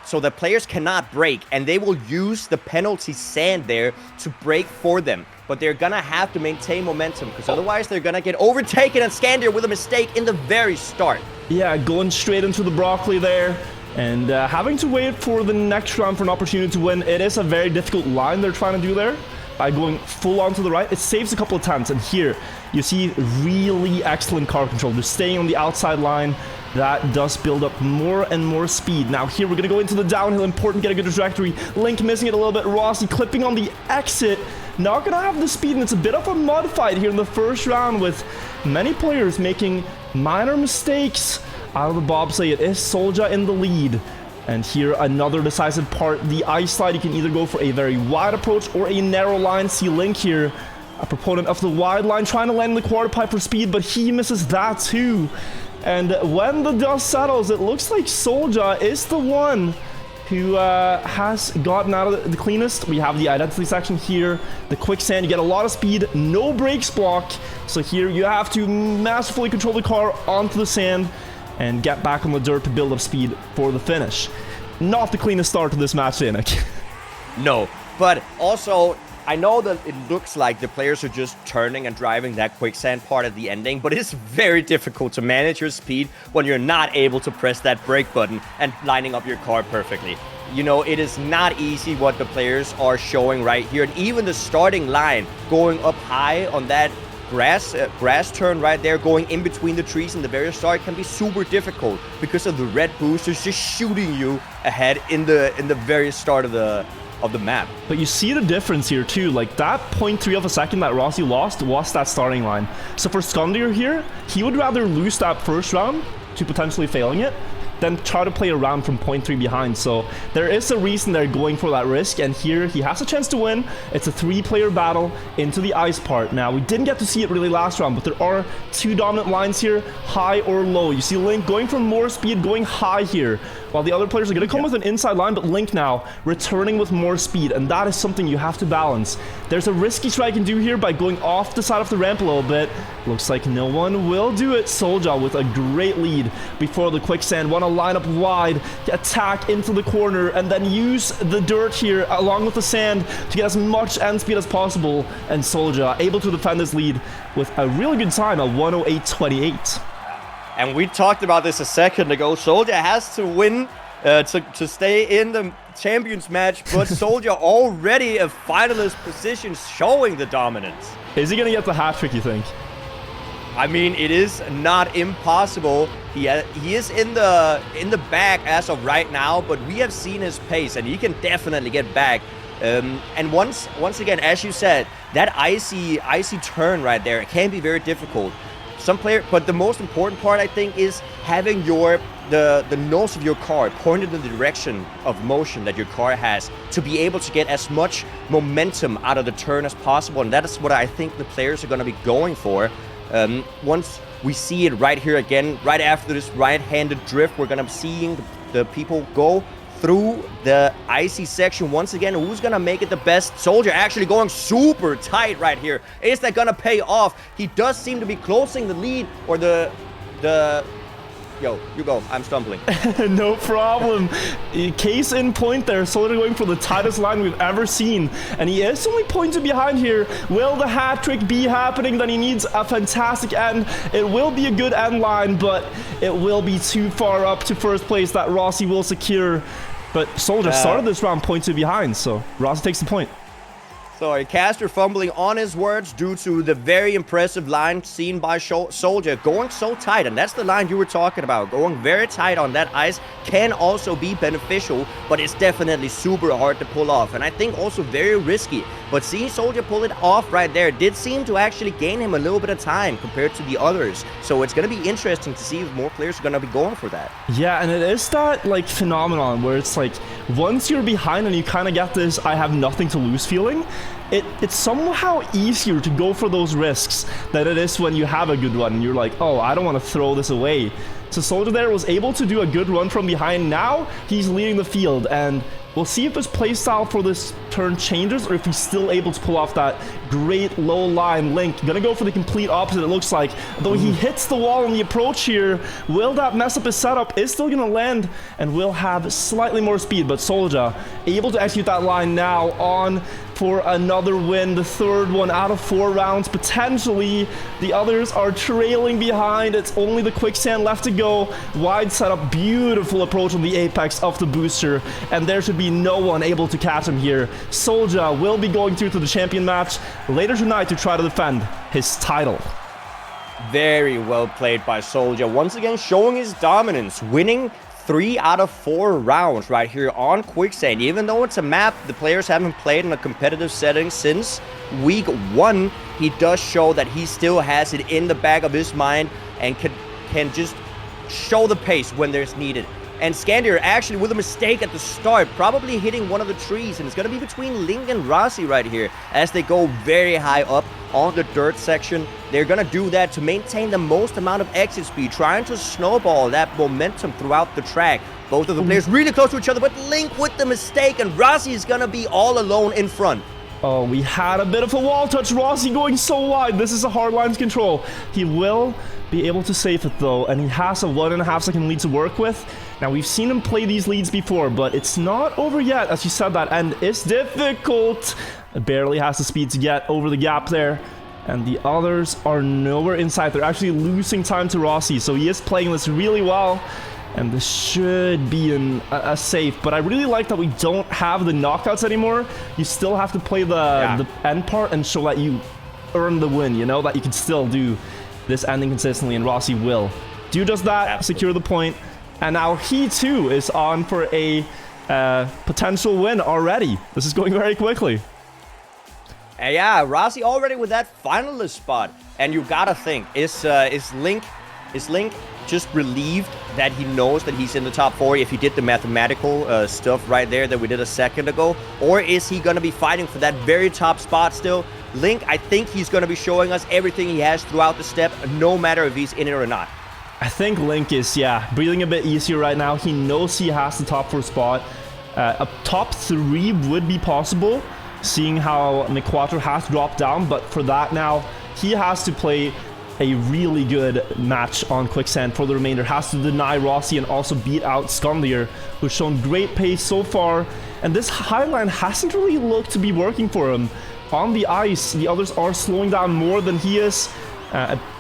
So the players cannot break, and they will use the penalty sand there to break for them. But they're gonna have to maintain momentum, because otherwise they're gonna get overtaken and Scandier with a mistake in the very start. Yeah, going straight into the broccoli there, and having to wait for the next round for an opportunity to win. It is a very difficult line they're trying to do there. By going full on to the right, it saves a couple of times, and here you see really excellent car control. Just staying on the outside line, that does build up more and more speed. Now here we're gonna go into the downhill, important, get a good trajectory. Link missing it a little bit, Rossi clipping on the exit, not gonna have the speed, and it's a bit of a mud fight here in the first round with many players making minor mistakes out of the bobsleigh. It is Soldier in the lead. And here, another decisive part, the ice slide. You can either go for a very wide approach or a narrow line. See Link here, a proponent of the wide line, trying to land in the quarter pipe for speed, but he misses that too. And when the dust settles, it looks like Soldier is the one who has gotten out of the cleanest. We have the identity section here, the Quicksand. You get a lot of speed, no brakes block. So here you have to masterfully control the car onto the sand and get back on the dirt to build up speed for the finish. Not the cleanest start to this match, Danik. No, but also, I know that it looks like the players are just turning and driving that Quicksand part at the ending, but it's very difficult to manage your speed when you're not able to press that brake button and lining up your car perfectly. You know, it is not easy what the players are showing right here, and even the starting line going up high on that grass turn right there, going in between the trees in the very start, can be super difficult because of the red boosters just shooting you ahead in the very start of the map. But you see the difference here too, like that 0.3 of a second that Rossi lost was that starting line. So for Scandier here, he would rather lose that first round to potentially failing it then try to play around from point 3 behind. So there is a reason they're going for that risk, and here he has a chance to win. It's a 3-player battle into the ice part. Now, we didn't get to see it really last round, but there are 2 dominant lines here, high or low. You see Link going for more speed, going high here, while the other players are going to come with an inside line, but Link now returning with more speed, and that is something you have to balance. There's a risky try I can do here by going off the side of the ramp a little bit. Looks like no one will do it. Soulja with a great lead before the Quicksand. Want to line up wide, attack into the corner, and then use the dirt here along with the sand to get as much end speed as possible. And Soulja able to defend his lead with a really good time, a 108.28. And we talked about this a second ago. Soulja has to win to stay in the champions match, but Soulja already a finalist position, showing the dominance. Is he going to get the hat trick, you think? I mean, it is not impossible. He is in the back as of right now, but we have seen his pace, and he can definitely get back. And once again, as you said, that icy turn right there, it can be very difficult. But the most important part, I think, is having the nose of your car pointed in the direction of motion that your car has, to be able to get as much momentum out of the turn as possible. And that is what I think the players are going to be going for. Once we see it right here again, right after this right-handed drift, we're going to be seeing the people go through the icy section once again. Who's gonna make it the best? Soulja actually going super tight right here. Is that gonna pay off? He does seem to be closing the lead, or the yo, you go, I'm stumbling. No problem. Case in point there, Soulja going for the tightest line we've ever seen, and he is only pointed behind here. Will the hat trick be happening? Then he needs a fantastic end. It will be a good end line, but it will be too far up to first place that Rossi will secure. But Soulja started this round pointed behind, so Rossi takes the point. Sorry, Caster fumbling on his words due to the very impressive line seen by Soulja, going so tight. And that's the line you were talking about. Going very tight on that ice can also be beneficial, but it's definitely super hard to pull off. And I think also very risky. But seeing Soulja pull it off right there did seem to actually gain him a little bit of time compared to the others. So it's going to be interesting to see if more players are going to be going for that. Yeah, and it is that like phenomenon where it's like once you're behind and you kind of get this I have nothing to lose feeling, it's somehow easier to go for those risks than it is when you have a good run and you're like, oh, I don't want to throw this away. So Soulja there was able to do a good run from behind. Now he's leading the field, and we'll see if his playstyle for this turn changes or if he's still able to pull off that great low line. Link gonna go for the complete opposite, it looks like. Though he hits the wall on the approach here, will that mess up his setup? Is still gonna land and will have slightly more speed, but Soulja able to execute that line now on for another win, the third one out of 4 rounds potentially. The others are trailing behind. It's only the Quicksand left to go. Wide setup, beautiful approach on the apex of the booster, and there should be no one able to catch him here. Soulja will be going through to the champion match later tonight to try to defend his title. Very well played by Soulja, once again showing his dominance, winning 3 out of 4 rounds right here on Quicksand. Even though it's a map the players haven't played in a competitive setting since week 1, he does show that he still has it in the back of his mind and can just show the pace when there's needed. And Scandier actually with a mistake at the start, probably hitting one of the trees, and it's going to be between Link and Rossi right here as they go very high up on the dirt section. They're going to do that to maintain the most amount of exit speed, trying to snowball that momentum throughout the track. Both of the players really close to each other, but Link with the mistake, and Rossi is going to be all alone in front. Oh, we had a bit of a wall touch. Rossi going so wide. This is a hard lines control. He will be able to save it though, and he has a 1.5 second lead to work with. Now, we've seen him play these leads before, but it's not over yet. As you said, that end is difficult. Barely has the speed to get over the gap there. And the others are nowhere inside. They're actually losing time to Rossi, so he is playing this really well. And this should be a safe. But I really like that we don't have the knockouts anymore. You still have to play the end part and show that you earn the win, you know? That you can still do this ending consistently, and Rossi will do just that, secure the point. And now he too is on for a potential win already. This is going very quickly. Yeah, Rossi already with that finalist spot. And you gotta think, is Link Is Link just relieved that he knows that he's in the top 4 if he did the mathematical stuff right there that we did a second ago? Or is he going to be fighting for that very top spot still? Link, I think he's going to be showing us everything he has throughout the step, no matter if he's in it or not. I think Link is, breathing a bit easier right now. He knows he has the top 4 spot. A top 3 would be possible, seeing how Quadruple has dropped down, but for that now, he has to play a really good match on Quicksand for the remainder. Has to deny Rossi and also beat out Scandier, who's shown great pace so far. And this highline hasn't really looked to be working for him. On the ice, the others are slowing down more than he is.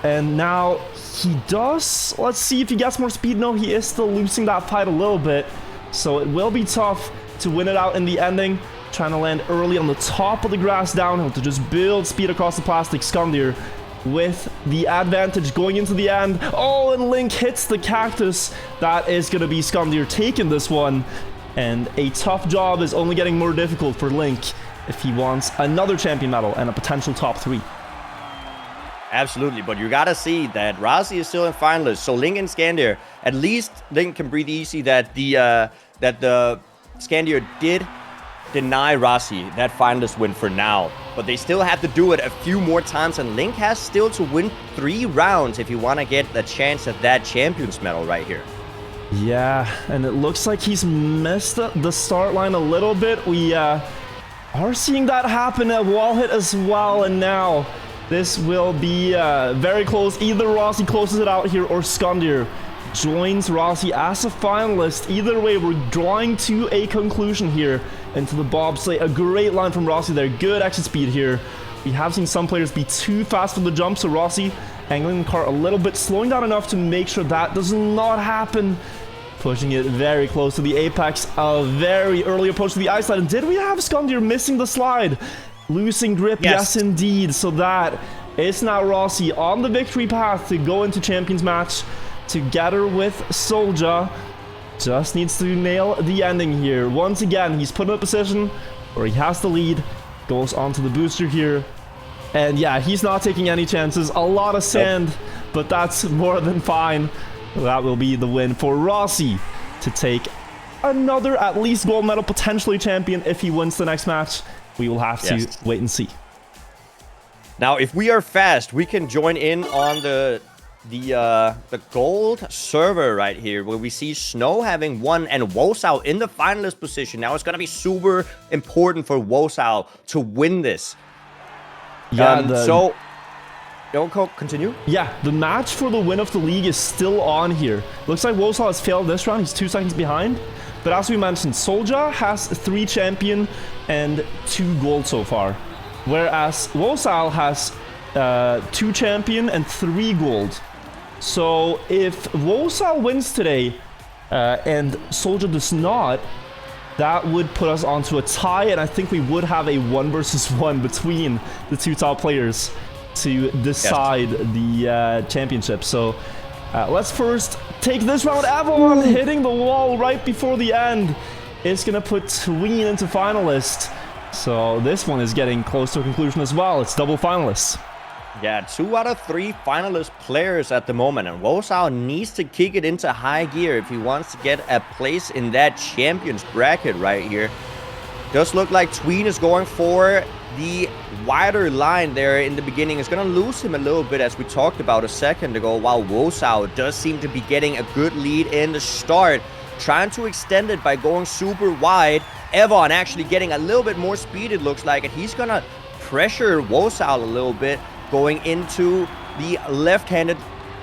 And now he does. Let's see if he gets more speed. No, he is still losing that fight a little bit. So it will be tough to win it out in the ending. Trying to land early on the top of the grass downhill to just build speed across the plastic. Scandier with the advantage going into the end. Oh, and Link hits the cactus. That is going to be Scandier taking this one. And a tough job is only getting more difficult for Link if he wants another champion medal and a potential top 3. Absolutely, but you gotta see that Rossi is still in finalist, so Link and Scandier, at least Link can breathe easy that the Scandier did deny Rossi that finalist win for now, but they still have to do it a few more times, and Link has still to win 3 rounds if you want to get a chance at that champions medal right here. Yeah, and it looks like he's missed the start line a little bit. We are seeing that happen at wall hit as well, and now this will be very close. Either Rossi closes it out here or Scandier joins Rossi as a finalist. Either way, we're drawing to a conclusion here into the bobsleigh. A great line from Rossi there. Good exit speed here. We have seen some players be too fast for the jump, so Rossi angling the car a little bit, slowing down enough to make sure that does not happen. Pushing it very close to the apex. A very early approach to the ice slide. And did we have Scandier missing the slide? Losing grip, yes indeed. So that is now Rossi on the victory path to go into Champions match together with Soldier. Just needs to nail the ending here. Once again, he's put in a position where he has the lead. Goes onto the booster here. And yeah, he's not taking any chances. A lot of sand, but that's more than fine. That will be the win for Rossi to take another at least gold medal, potentially champion if he wins the next match. We will have to wait and see. Now, if we are fast, we can join in on the gold server right here, where we see Snow having won and Wosao in the finalist position. Now it's going to be super important for Wosao to win this. Yeah, so... continue? Yeah, the match for the win of the league is still on here. Looks like Wosao has failed this round. He's 2 seconds behind. But as we mentioned, Soldier has 3 champion and 2 gold so far. Whereas Wosao has 2 champion and 3 gold. So if Wosao wins today and Soldier does not, that would put us onto a tie. And I think we would have a 1 versus 1 between the 2 top players to decide the championship. So let's first take this round. Avalon hitting the wall right before the end. It's gonna put Tween into finalist. So this one is getting close to a conclusion as well. It's double finalists. Yeah, 2 out of 3 finalist players at the moment, and Wosao needs to kick it into high gear if he wants to get a place in that champions bracket right here. Does look like Tween is going for the wider line there in the beginning. Is going to lose him a little bit, as we talked about a second ago, while Wosao does seem to be getting a good lead in the start, trying to extend it by going super wide. Evon actually getting a little bit more speed, it looks like, and he's going to pressure Wosao a little bit going into the left-handed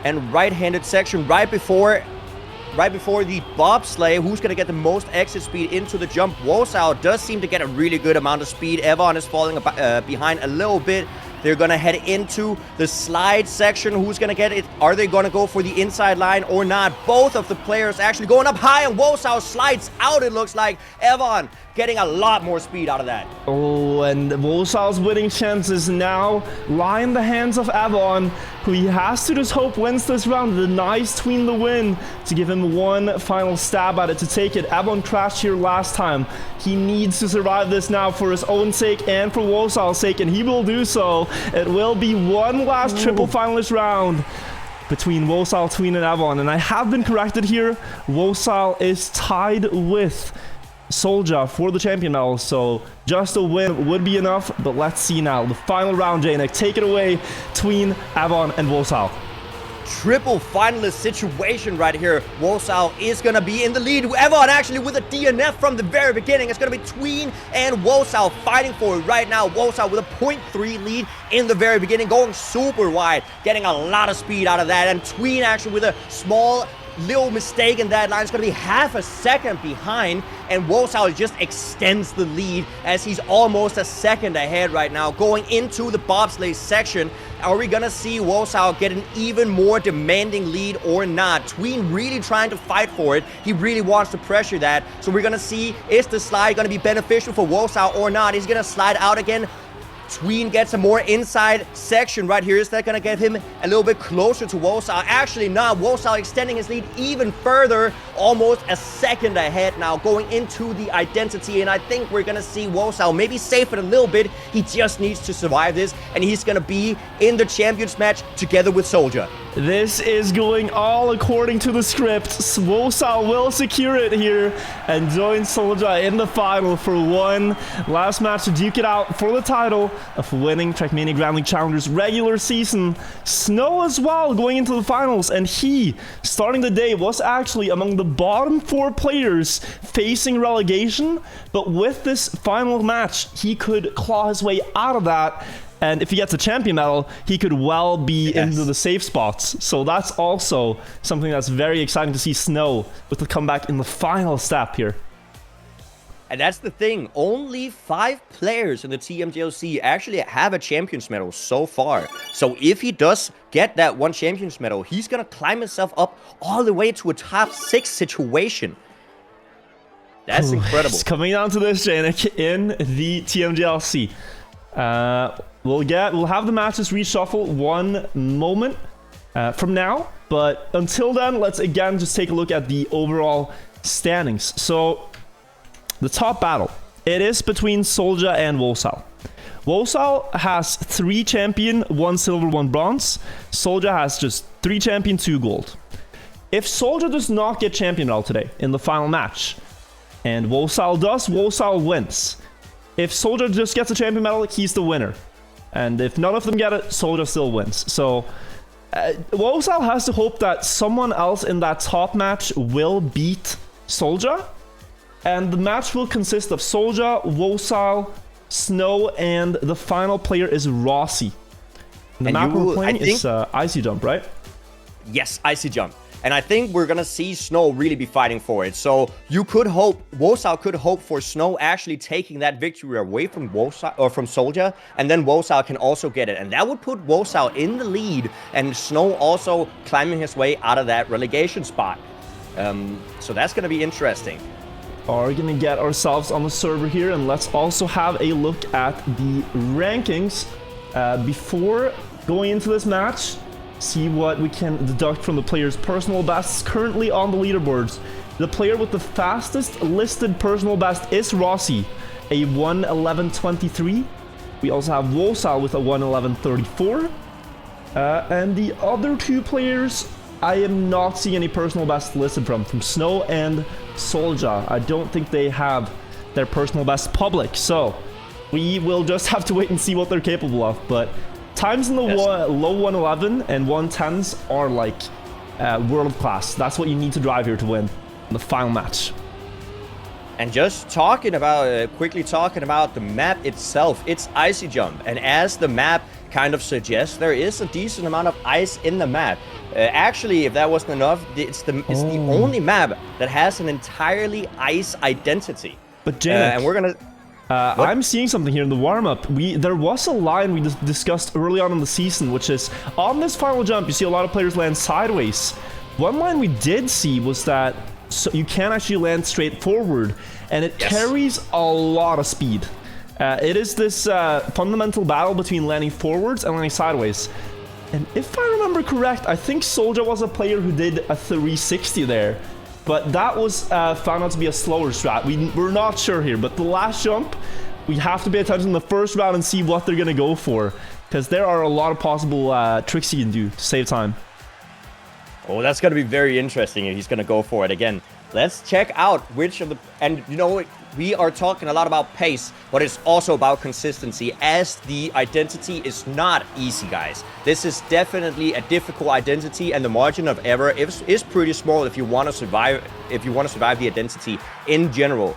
and right-handed section right before the bobsleigh. Who's going to get the most exit speed into the jump? Wosao does seem to get a really good amount of speed. Evon is falling behind a little bit. They're going to head into the slide section. Who's going to get it? Are they going to go for the inside line or not? Both of the players actually going up high, and Wosao slides out, it looks like. Evon getting a lot more speed out of that. Oh, and Wosao's winning chances now lie in the hands of Evon, who he has to just hope wins this round. Denies Tween the win to give him one final stab at it to take it. Evon crashed here last time. He needs to survive this now for his own sake and for Wosao's sake, and he will do so. It will be one last triple finalist round. between Wosal, Tween, and Avon. And I have been corrected here. Wosal is tied with Soldier for the champion medal, so just a win would be enough. But let's see now. The final round, Janik. Take it away, Tween, Avon, and Wosal. Triple finalist situation right here. Wosal is going to be in the lead. Avon actually with a DNF from the very beginning. It's going to be Tween and Wosal fighting for it right now. Wosal with a 0.3 lead in the very beginning, going super wide, getting a lot of speed out of that. And Tween actually with a small little mistake in that line. It's going to be half a second behind, and Wosal just extends the lead as he's almost a second ahead right now. Going into the bobsleigh section, are we going to see Wosal get an even more demanding lead or not? Tween really trying to fight for it. He really wants to pressure that. So we're going to see, is the slide going to be beneficial for Wosal or not? He's going to slide out again. Tween gets a more inside section right here. Is that going to get him a little bit closer to Wosal? Actually not. Wosal extending his lead even further, almost a second ahead now, going into the identity. And I think we're going to see Wosal maybe save it a little bit. He just needs to survive this, and he's going to be in the champions match together with Soldier. This is going all according to the script. Wosal will secure it here and join Soldier in the final for one last match to duke it out for the title of winning Trackmania Grand League Challengers regular season. Snow as well going into the finals, and he, starting the day, was actually among the bottom 4 players facing relegation, but with this final match, he could claw his way out of that. And if he gets a champion medal, he could well be into the safe spots. So that's also something that's very exciting to see Snow with the comeback in the final step here. And that's the thing. Only 5 players in the TMGLC actually have a champions medal so far. So if he does get that one champions medal, he's going to climb himself up all the way to a top 6 situation. That's incredible. It's coming down to this, Janik, in the TMGLC. We'll have the matches reshuffle one moment from now, but until then, let's again just take a look at the overall standings. So the top battle, it is between Soldier and Wosal. Wosal has 3 champion, 1 silver, 1 bronze. Soldier has just 3 champion, 2 gold. If Soldier does not get champion medal today in the final match, and Wosal does, Wosal wins. If Soldier just gets a champion medal, he's the winner. And if none of them get it, Soldier still wins. So Wosal has to hope that someone else in that top match will beat Soldier. And the match will consist of Soldier, Wosal, Snow, and the final player is Rossi. And the map we're playing is Icy Jump, right? Yes, Icy Jump. And I think we're going to see Snow really be fighting for it. So you could hope, Wosal could hope for Snow actually taking that victory away from Wosal, or from Soldier, and then Wosal can also get it. And that would put Wosal in the lead, and Snow also climbing his way out of that relegation spot. So that's going to be interesting. Are going to get ourselves on the server here, and let's also have a look at the rankings before going into this match. See what we can deduct from the player's personal bests currently on the leaderboards. The player with the fastest listed personal best is Rossi, a 1:11.23. We also have Wosal with a 1:11.34. And the other 2 players, I am not seeing any personal best listed from Snow and Soldier. I don't think they have their personal best public, so we will just have to wait and see what they're capable of. But times in the low 111 and 110s are like world class. That's what you need to drive here to win in the final match. And just talking about, quickly talking about the map itself, it's Icy Jump. And as the map kind of suggests, there is a decent amount of ice in the map. Actually, if that wasn't enough, it's the only map that has an entirely ice identity. But Janik, and we're gonna... I'm seeing something here in the warm-up. There was a line we discussed early on in the season, which is, on this final jump, you see a lot of players land sideways. One line we did see was that you can actually land straight forward, and it carries a lot of speed. It is this fundamental battle between landing forwards and landing sideways. And if I remember correct, I think Soldier was a player who did a 360 there. But that was found out to be a slower strat. We're not sure here, but the last jump, we have to pay attention in the first round and see what they're going to go for. Because there are a lot of possible tricks you can do to save time. Oh, that's going to be very interesting if he's going to go for it again. Let's check out which of the... And you know, we are talking a lot about pace, but it's also about consistency, as the identity is not easy, guys. This is definitely a difficult identity, and the margin of error is pretty small if you want to survive. If you want to survive the identity in general.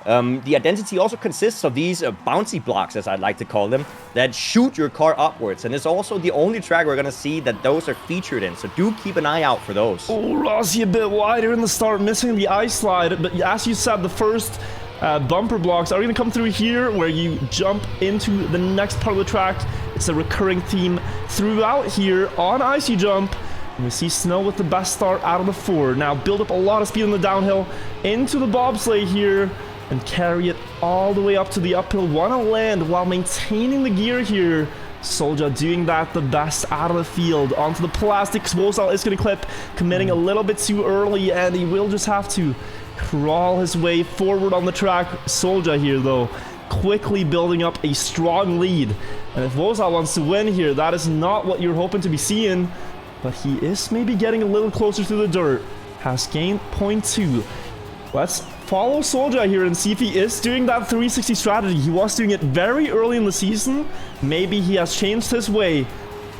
The identity also consists of these bouncy blocks, as I'd like to call them, that shoot your car upwards. And it's also the only track we're going to see that those are featured in. So do keep an eye out for those. Oh, Rossi a bit wider in the start, missing the ice slide. But as you said, the first bumper blocks are going to come through here, where you jump into the next part of the track. It's a recurring theme throughout here on Icy Jump. And we see Snow with the best start out of the 4. Now build up a lot of speed on the downhill into the bobsleigh here, and carry it all the way up to the uphill. Want to land while maintaining the gear here. Soldier doing that the best out of the field. Onto the plastics. Wosal is going to clip, committing a little bit too early, and he will just have to crawl his way forward on the track. Soldier here, though, quickly building up a strong lead. And if Wosal wants to win here, that is not what you're hoping to be seeing. But he is maybe getting a little closer to the dirt. Has gained 0.2. Let's follow Soldier here and see if he is doing that 360 strategy. He was doing it very early in the season. Maybe he has changed his way.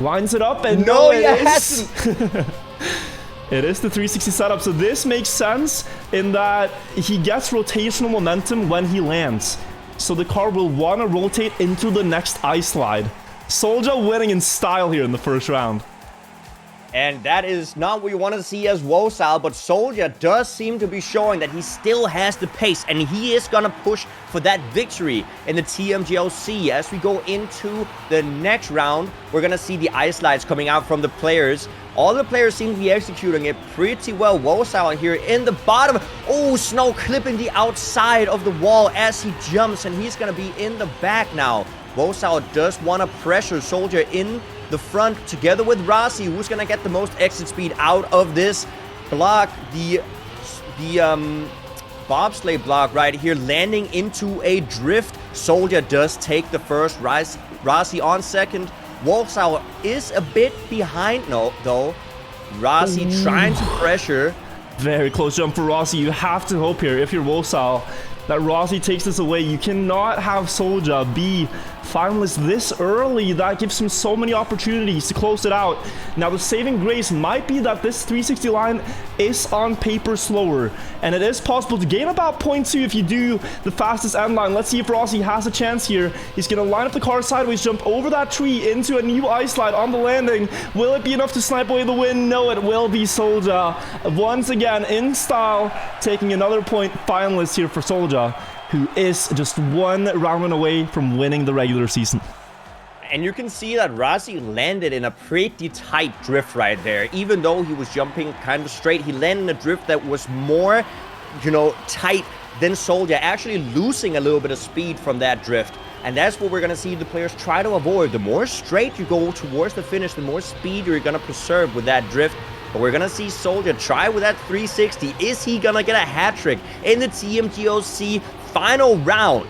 Lines it up, and no, it hasn't. It is the 360 setup, so this makes sense in that he gets rotational momentum when he lands. So the car will want to rotate into the next ice slide. Soldier winning in style here in the first round. And that is not what you want to see as Wosal, but Soldier does seem to be showing that he still has the pace, and he is going to push for that victory in the TMGLC. As we go into the next round, we're going to see the ice slides coming out from the players. All the players seem to be executing it pretty well. Wosal here in the bottom. Oh, Snow clipping the outside of the wall as he jumps, and he's going to be in the back now. Wosal does want to pressure Soldier in the front together with Rossi, who's going to get the most exit speed out of this block. The bobsleigh block right here, landing into a drift. Soldier does take the first. Rossi on second. Wosal is a bit behind though. Rossi trying to pressure. Very close jump for Rossi. You have to hope here, if you're Wosal, that Rossi takes this away. You cannot have Soldier be finalist this early. That gives him so many opportunities to close it out. Now the saving grace might be that this 360 line is on paper slower, and it is possible to gain about 0.2 if you do the fastest end line. Let's see if Rossi has a chance here. He's going to line up the car sideways, jump over that tree into a new ice slide on the landing. Will it be enough to snipe away the win? No, it will be Soldier once again in style, taking another point. Finalist here for Soldier, who is just one round away from winning the regular season. And you can see that Rossi landed in a pretty tight drift right there. Even though he was jumping kind of straight, he landed in a drift that was more, tight than Soldier, actually losing a little bit of speed from that drift. And that's what we're going to see the players try to avoid. The more straight you go towards the finish, the more speed you're going to preserve with that drift. But we're going to see Soldier try with that 360. Is he going to get a hat trick in the TMGLC final round?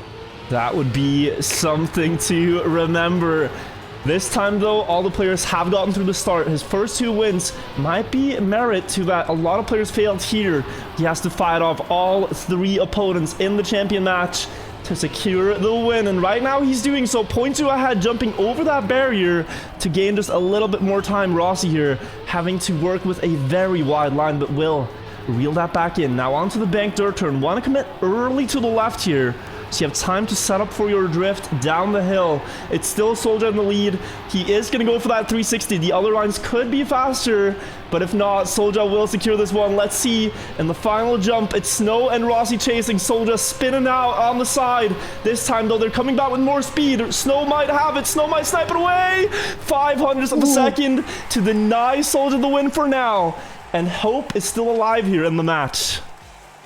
That would be something to remember. This time, though, all the players have gotten through the start. His first 2 wins might be merit to that. A lot of players failed here. He has to fight off all 3 opponents in the champion match to secure the win, and right now he's doing so. 0.2 ahead, jumping over that barrier to gain just a little bit more time. Rossi here having to work with a very wide line, but will reel that back in. Now onto the bank dirt turn. Want to commit early to the left here, so you have time to set up for your drift down the hill. It's still Soldier in the lead. He is going to go for that 360. The other lines could be faster, but if not, Soldier will secure this one. Let's see. In the final jump, it's Snow and Rossi chasing. Soldier spinning out on the side. This time, though, they're coming back with more speed. Snow might have it. Snow might snipe it away. 500ths of a second to deny Soldier the win for now. And hope is still alive here in the match.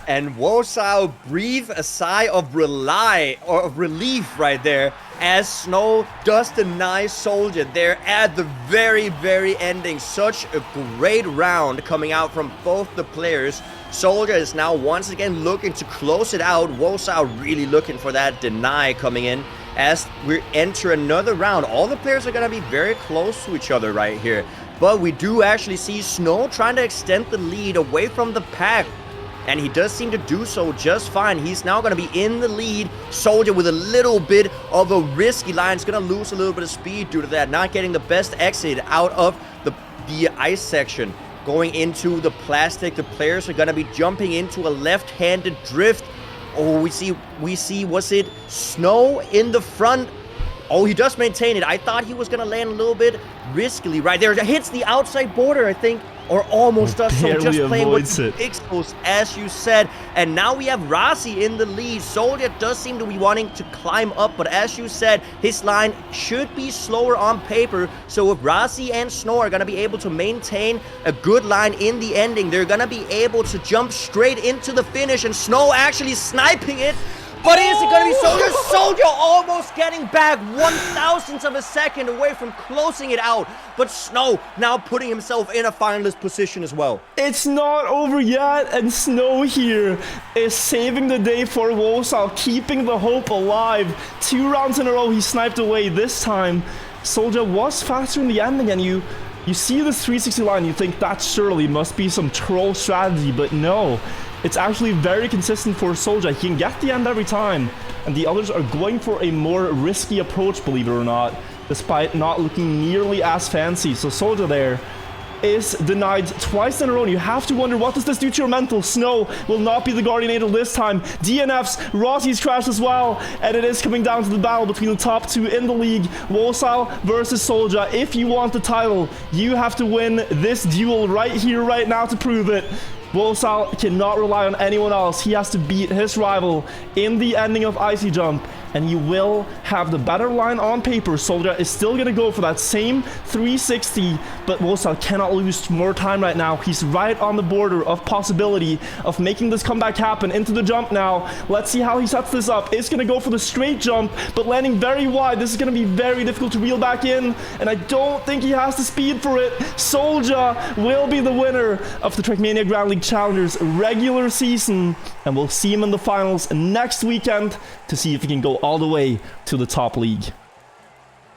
And Wosal breathe a sigh of relief right there as Snow does deny Soldier there at the very, very ending. Such a great round coming out from both the players. Soldier is now once again looking to close it out. Wosal really looking for that deny coming in as we enter another round. All the players are going to be very close to each other right here. but we do actually see Snow trying to extend the lead away from the pack. And he does seem to do so just fine. He's now going to be in the lead. Soldier with a little bit of a risky line. He's going to lose a little bit of speed due to that. Not getting the best exit out of the ice section. Going into the plastic. The players are going to be jumping into a left-handed drift. Oh, we see, was it Snow in the front? Oh, he does maintain it. I thought he was going to land a little bit riskily right there. It hits the outside border, I think. Or almost does so, just playing with the pixels, as you said. And now we have Rossi in the lead. Soldier does seem to be wanting to climb up, but as you said, his line should be slower on paper. So if Rossi and Snow are going to be able to maintain a good line in the ending, they're going to be able to jump straight into the finish. And Snow actually sniping it. But is it going to be Soldier? Soldier almost getting back 1,000th of a second away from closing it out. But Snow now putting himself in a finalist position as well. It's not over yet, and Snow here is saving the day for Wosal, keeping the hope alive. 2 rounds in a row he sniped away. This time, Soldier was faster in the ending, and you see this 360 line, you think that surely must be some troll strategy, but no. It's actually very consistent for Soldier. He can get the end every time, and the others are going for a more risky approach, believe it or not, despite not looking nearly as fancy. So Soldier there is denied twice in a row, and you have to wonder, what does this do to your mental? Snow will not be the Guardian Angel this time. DNFs, Rossi's crashed as well, and it is coming down to the battle between the top 2 in the league. Wosal versus Soldier. If you want the title, you have to win this duel right here, right now to prove it. Wosal cannot rely on anyone else. He has to beat his rival in the ending of Icy Jump, and you will have the better line on paper. Soldier is still going to go for that same 360, but Wosal cannot lose more time right now. He's right on the border of possibility of making this comeback happen. Into the jump now. Let's see how he sets this up. It's going to go for the straight jump, but landing very wide. This is going to be very difficult to reel back in, and I don't think he has the speed for it. Soldier will be the winner of the Trackmania Grand League Challengers regular season, and we'll see him in the finals next weekend to see if he can go all the way to the top league.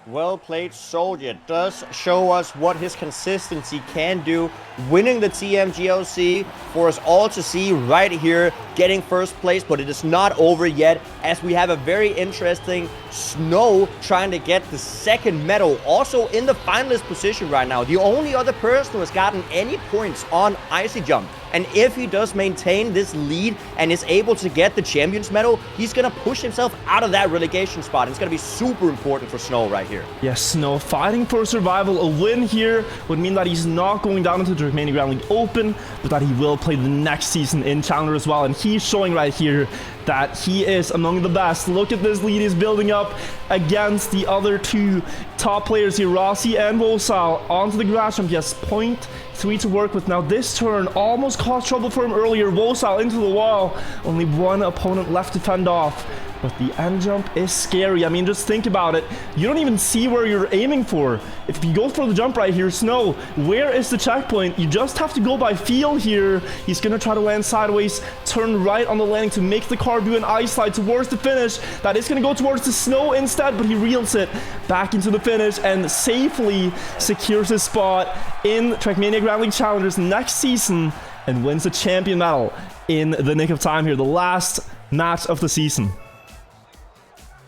Well played, Soldier. Does show us what his consistency can do, winning the TMGLC for us all to see right here, getting first place. But it is not over yet, as we have a very interesting Snow trying to get the second medal, also in the finalist position right now. The only other person who has gotten any points on Icy Jump. And if he does maintain this lead and is able to get the Champions medal, he's going to push himself out of that relegation spot. It's going to be super important for Snow right here. Yes, Snow fighting for survival. A win here would mean that he's not going down into the Trackmania Grand League Open, but that he will play the next season in Challenger as well. And he's showing right here that he is among the best. Look at this lead he's building up against the other 2 top players here, Rossi and Wosal. Onto the grass jump. He has 0.3 to work with. Now this turn almost caused trouble for him earlier. Wosal into the wall. Only 1 opponent left to fend off. But the end jump is scary. I mean, just think about it. You don't even see where you're aiming for. If you go for the jump right here, Snow, where is the checkpoint? You just have to go by feel here. He's going to try to land sideways, turn right on the landing to make the car do an ice slide towards the finish. That is going to go towards the Snow instead, but he reels it back into the finish and safely secures his spot in Trackmania Grand League Challengers next season and wins the champion medal in the nick of time here, the last match of the season.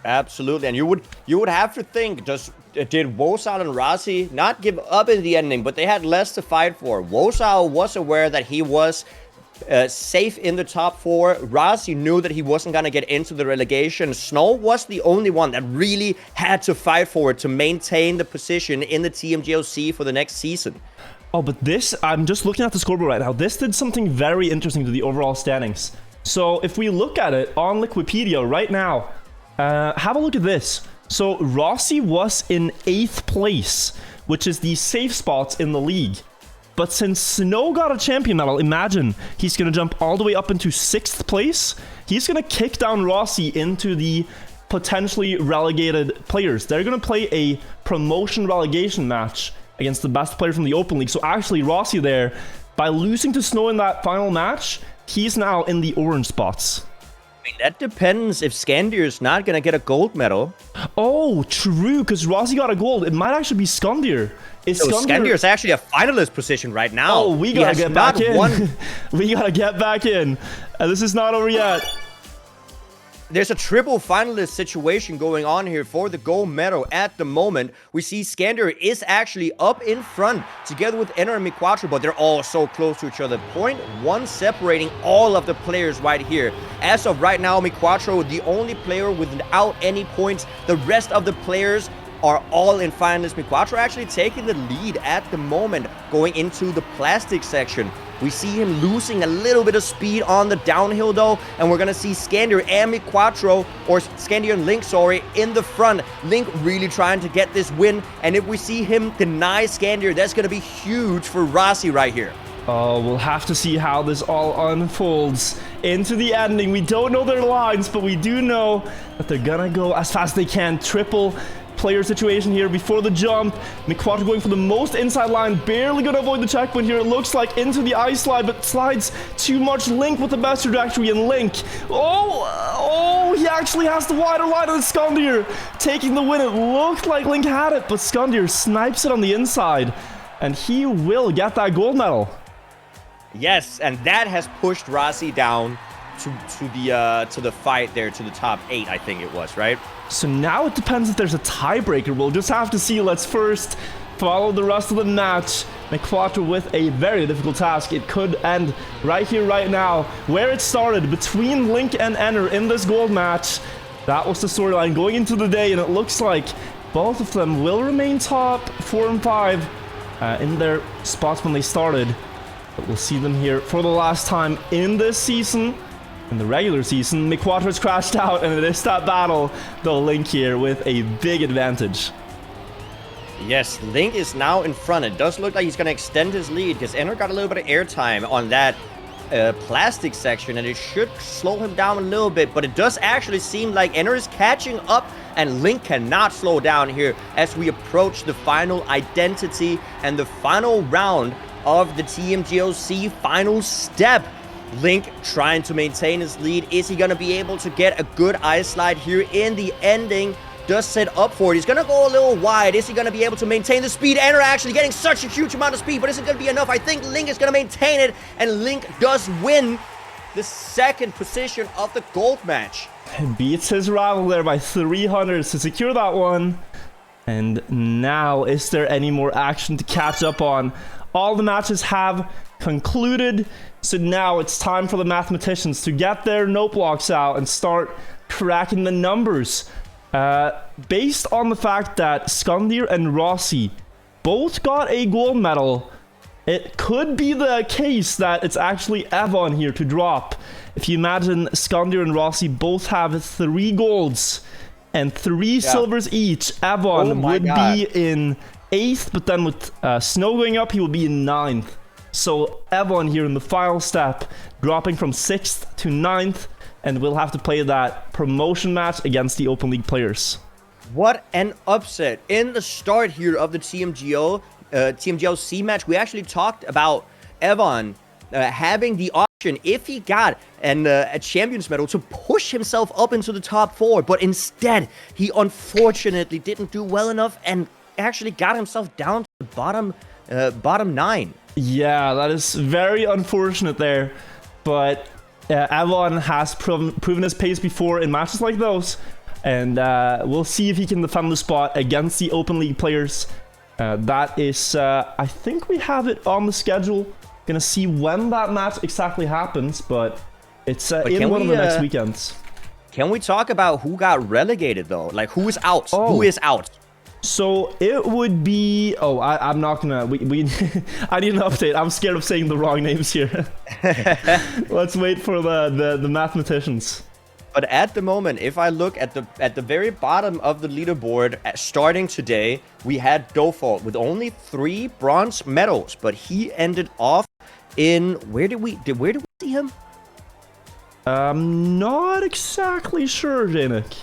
Absolutely, and you would have to think, did Wosal and Rossi not give up in the ending, but they had less to fight for. Wosal was aware that he was safe in the top 4. Rossi knew that he wasn't going to get into the relegation. Snow was the only one that really had to fight for it to maintain the position in the TMGLC for the next season. Oh, but this, I'm just looking at the scoreboard right now. This did something very interesting to the overall standings. So if we look at it on Wikipedia right now, have a look at this. So Rossi was in 8th place, which is the safe spots in the league. But since Snow got a champion medal, imagine he's going to jump all the way up into 6th place. He's going to kick down Rossi into the potentially relegated players. They're going to play a promotion relegation match against the best player from the Open League. So actually Rossi there, by losing to Snow in that final match, he's now in the orange spots. mean, that depends if Scandier is not gonna get a gold medal. Oh, true, because Rossi got a gold. It might actually be Scandier. So Scandier is actually a finalist position right now. Oh, we gotta get back in. We gotta get back in. This is not over yet. There's a triple finalist situation going on here for the gold medal at the moment. We see Scandier is actually up in front together with Enner and Quadruple, but they're all so close to each other. 0.1 separating all of the players right here. As of right now, Quadruple, the only player without any points. The rest of the players are all in finalist. Quadruple actually taking the lead at the moment going into the plastic section. We see him losing a little bit of speed on the downhill though, and we're gonna see Scandier and Quadruple, or Scandier and Link, sorry, in the front. Link really trying to get this win, and if we see him deny Scandier, that's gonna be huge for Rossi right here. Oh, we'll have to see how this all unfolds into the ending. We don't know their lines, but we do know that they're gonna go as fast as they can. Triple player situation here before the jump. Quadruple going for the most inside line, barely gonna avoid the checkpoint here. It looks like into the ice slide, but slides too much. Link with the best trajectory, and Link, oh, he actually has the wider line than Scandier, taking the win. It looked like Link had it, but Scandier snipes it on the inside, and he will get that gold medal. Yes, and that has pushed Rossi down to the fight there, to the top 8, I think it was, right? So now it depends if there's a tiebreaker. We'll just have to see. Let's first follow the rest of the match. Quadruple with a very difficult task. It could end right here, right now, where it started, between Link and Enner in this gold match. That was the storyline going into the day, and it looks like both of them will remain top 4 and 5 in their spots when they started. But we'll see them here for the last time in this season. In the regular season, Quadruple's crashed out, and it is that battle, though Link here with a big advantage. Yes, Link is now in front. It does look like he's going to extend his lead, because Enner got a little bit of airtime on that plastic section, and it should slow him down a little bit, but it does actually seem like Enner is catching up, and Link cannot slow down here as we approach the final identity and the final round of the TMGLC final step. Link trying to maintain his lead. Is he going to be able to get a good ice slide here in the ending? Does set up for it. He's going to go a little wide. Is he going to be able to maintain the speed? Enner actually getting such a huge amount of speed, but is it going to be enough? I think Link is going to maintain it, and Link does win the second position of the gold match. Beats his rival there by 300 to secure that one. And now, is there any more action to catch up on? All the matches have concluded, so now it's time for the mathematicians to get their note blocks out and start cracking the numbers. Based on the fact that Scandier and Rossi both got a gold medal, it could be the case that it's actually Evon here to drop. If you imagine Scandier and Rossi both have 3 golds and 3 silvers each, Evon would be in 8th, but then with Snow going up, he will be in 9th. So Evon here in the final step, dropping from 6th to 9th, and we'll have to play that promotion match against the Open League players. What an upset in the start here of the TMGLC match. We actually talked about Evon having the option, if he got a Champions medal, to push himself up into the top 4, but instead he unfortunately didn't do well enough and actually got himself down to the bottom 9. Yeah, that is very unfortunate there, but Evon has proven his pace before in matches like those, and we'll see if he can defend the spot against the Open League players. That is, I think we have it on the schedule. Gonna see when that match exactly happens, but it's in one of the next weekends. Can we talk about who got relegated though? Like, who is out? Who is out? So it would be... Oh, I'm not gonna... I need an update. I'm scared of saying the wrong names here. Let's wait for the mathematicians. But at the moment, if I look at the very bottom of the leaderboard, starting today, we had Default with only 3 bronze medals, but he ended off in... Where did we see him? I'm not exactly sure, Janik.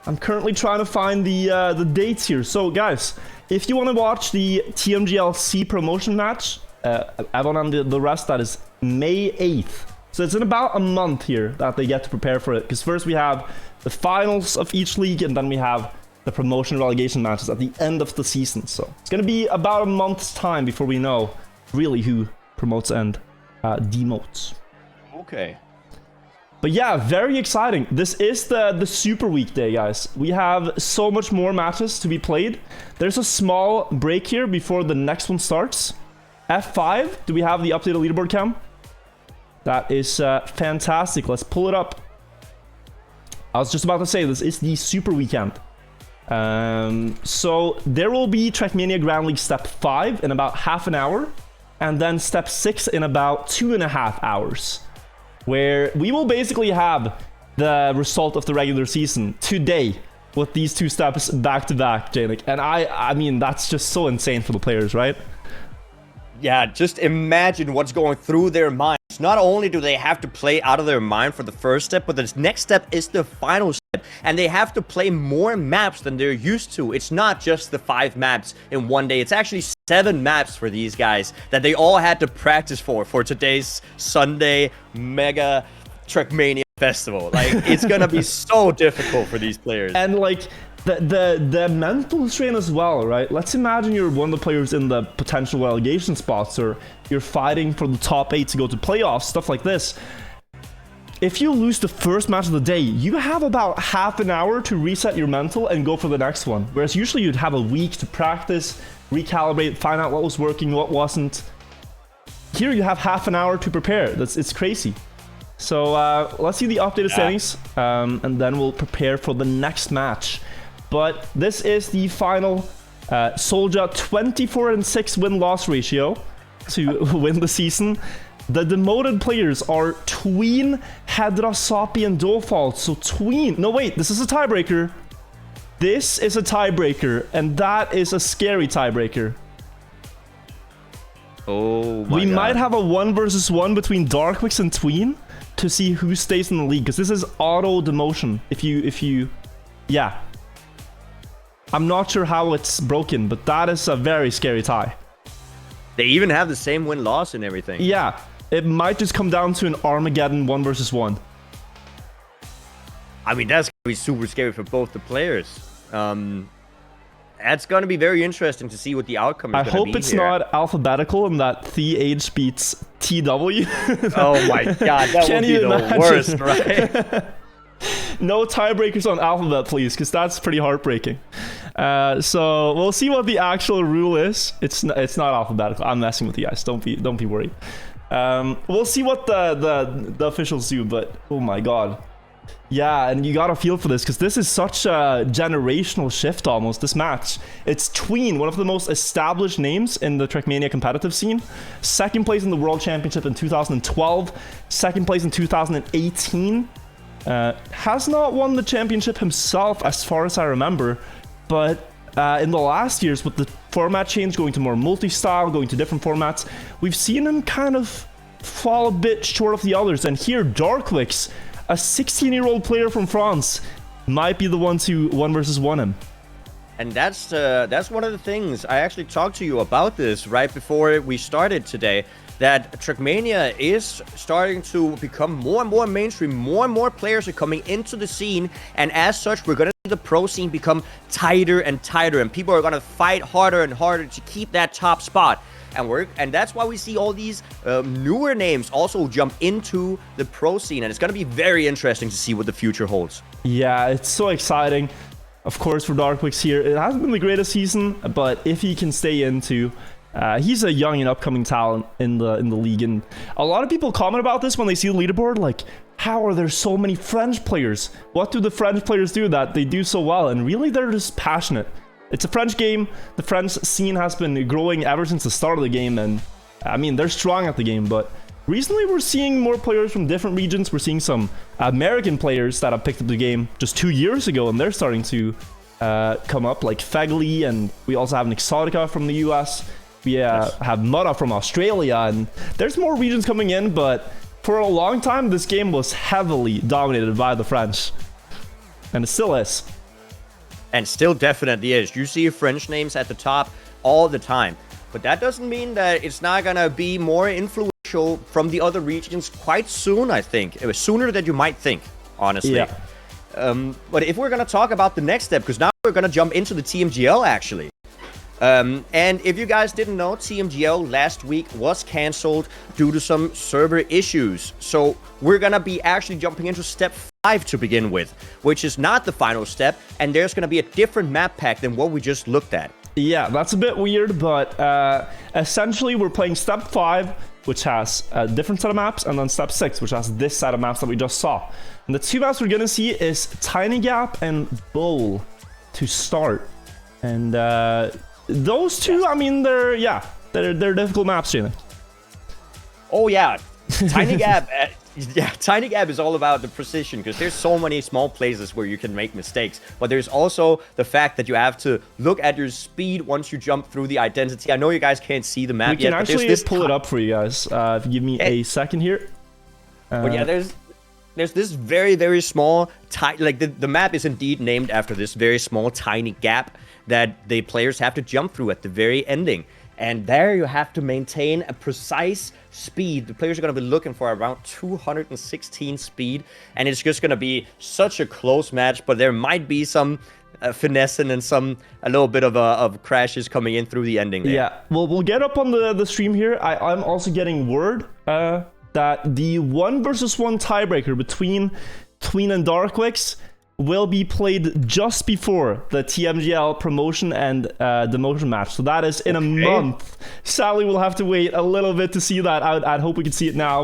I'm currently trying to find the dates here. So, guys, if you want to watch the TMGLC promotion match, Evon and the rest, that is May 8th. So it's in about a month here that they get to prepare for it. Because first we have the finals of each league, and then we have the promotion relegation matches at the end of the season. So it's going to be about a month's time before we know really who promotes and demotes. Okay. But yeah, very exciting. This is the Super Weekday, guys. We have so much more matches to be played. There's a small break here before the next one starts. F5, do we have the updated leaderboard cam? That is fantastic. Let's pull it up. I was just about to say, this is the Super Weekend. So there will be Trackmania Grand League Step 5 in about half an hour. And then Step 6 in about 2.5 hours. Where we will basically have the result of the regular season today with these two steps back to back, Janik. And I mean, that's just so insane for the players, right? Yeah, just imagine what's going through their minds. Not only do they have to play out of their mind for the first step, but the next step is the final step. And they have to play more maps than they're used to. It's not just the 5 maps in one day. It's actually 7 maps for these guys that they all had to practice for today's Sunday Mega Trackmania Festival. Like, it's gonna be so difficult for these players. And like the mental strain as well, right? Let's imagine you're one of the players in the potential relegation spots, or you're fighting for the top 8 to go to playoffs, stuff like this. If you lose the first match of the day, you have about half an hour to reset your mental and go for the next one. Whereas usually you'd have a week to practice, recalibrate, find out what was working, what wasn't. Here you have half an hour to prepare. It's crazy. So let's see the updated settings, and then we'll prepare for the next match. But this is the final Soldier 24-6 win-loss ratio to win the season. The demoted players are Tween, Hedra, Soppy, and Dofalt. So Tween... No, wait. This is a tiebreaker. This is a tiebreaker. And that is a scary tiebreaker. Oh, my God. We might have a 1 versus 1 between Darkwix and Tween to see who stays in the league. Because this is auto demotion. If you... Yeah. I'm not sure how it's broken, but that is a very scary tie. They even have the same win-loss and everything. Yeah. It might just come down to an Armageddon 1 versus 1. I mean, that's going to be super scary for both the players. That's going to be very interesting to see what the outcome is going to be. I hope it's not alphabetical and that TH beats TW. Oh my God, that would be the worst, right? No tiebreakers on alphabet, please, because that's pretty heartbreaking. So we'll see what the actual rule is. It's not alphabetical. I'm messing with you guys. Don't be worried. We'll see what the officials do. But oh my God, yeah, and you gotta feel for this because this is such a generational shift almost. This match, it's Tween, one of the most established names in the Trackmania competitive scene. Second place in the World Championship in 2012. Second place in 2018. Has not won the championship himself as far as I remember, but in the last years with the format change, going to more multi-style, going to different formats, we've seen him kind of fall a bit short of the others. And here Darkwix, a 16-year-old player from France, might be the one to 1 versus 1 him. And that's one of the things I actually talked to you about this right before we started today, that Trackmania is starting to become more and more mainstream. More and more players are coming into the scene, and as such, we're going to see the pro scene become tighter and tighter, and people are going to fight harder and harder to keep that top spot. And that's why we see all these newer names also jump into the pro scene, and it's going to be very interesting to see what the future holds. Yeah, it's so exciting. Of course, for Darkwix here, it hasn't been the greatest season, but if he can stay into... he's a young and upcoming talent in the league, and a lot of people comment about this when they see the leaderboard, like, how are there so many French players? What do the French players do that they do so well? And really, they're just passionate. It's a French game. The French scene has been growing ever since the start of the game, and I mean, they're strong at the game, but recently we're seeing more players from different regions. We're seeing some American players that have picked up the game just 2 years ago, and they're starting to come up, like Fegley, and we also have an Exotica from the US. We have Mutta from Australia, and there's more regions coming in, but for a long time, this game was heavily dominated by the French. And it still is. And still definitely is. You see French names at the top all the time. But that doesn't mean that it's not going to be more influential potential from the other regions quite soon, I think. It was sooner than you might think, honestly. Yeah. But if we're going to talk about the next step, because now we're going to jump into the Tmgl, actually. And if you guys didn't know, Tmgl last week was cancelled due to some server issues. So we're going to be actually jumping into step 5 to begin with, which is not the final step. And there's going to be a different map pack than what we just looked at. Yeah, that's a bit weird, but essentially we're playing step 5, which has a different set of maps, and then step 6, which has this set of maps that we just saw. And the two maps we're going to see is Tiny Gap and Bowl to start. And those two, I mean, they're difficult maps, Jalen. Oh yeah, Tiny Gap. Tiny Gap is all about the precision, because there's so many small places where you can make mistakes. But there's also the fact that you have to look at your speed once you jump through the identity. I know you guys can't see the map yet, but there's this pull it up for you guys. If you give me a second here. But yeah, there's this very, very small, like the map is indeed named after this very small, tiny gap that the players have to jump through at the very ending. And there you have to maintain a precise speed. The players are going to be looking for around 216 speed. And it's just going to be such a close match. But there might be some finessing and a little bit of crashes coming in through the ending there. Yeah, well, we'll get up on the stream here. I'm also getting word that the 1 versus 1 tiebreaker between Tween and Darkwix will be played just before the Tmgl promotion and demotion match. So that is in a month. Sadly, we'll have to wait a little bit to see that. I'd hope we could see it now.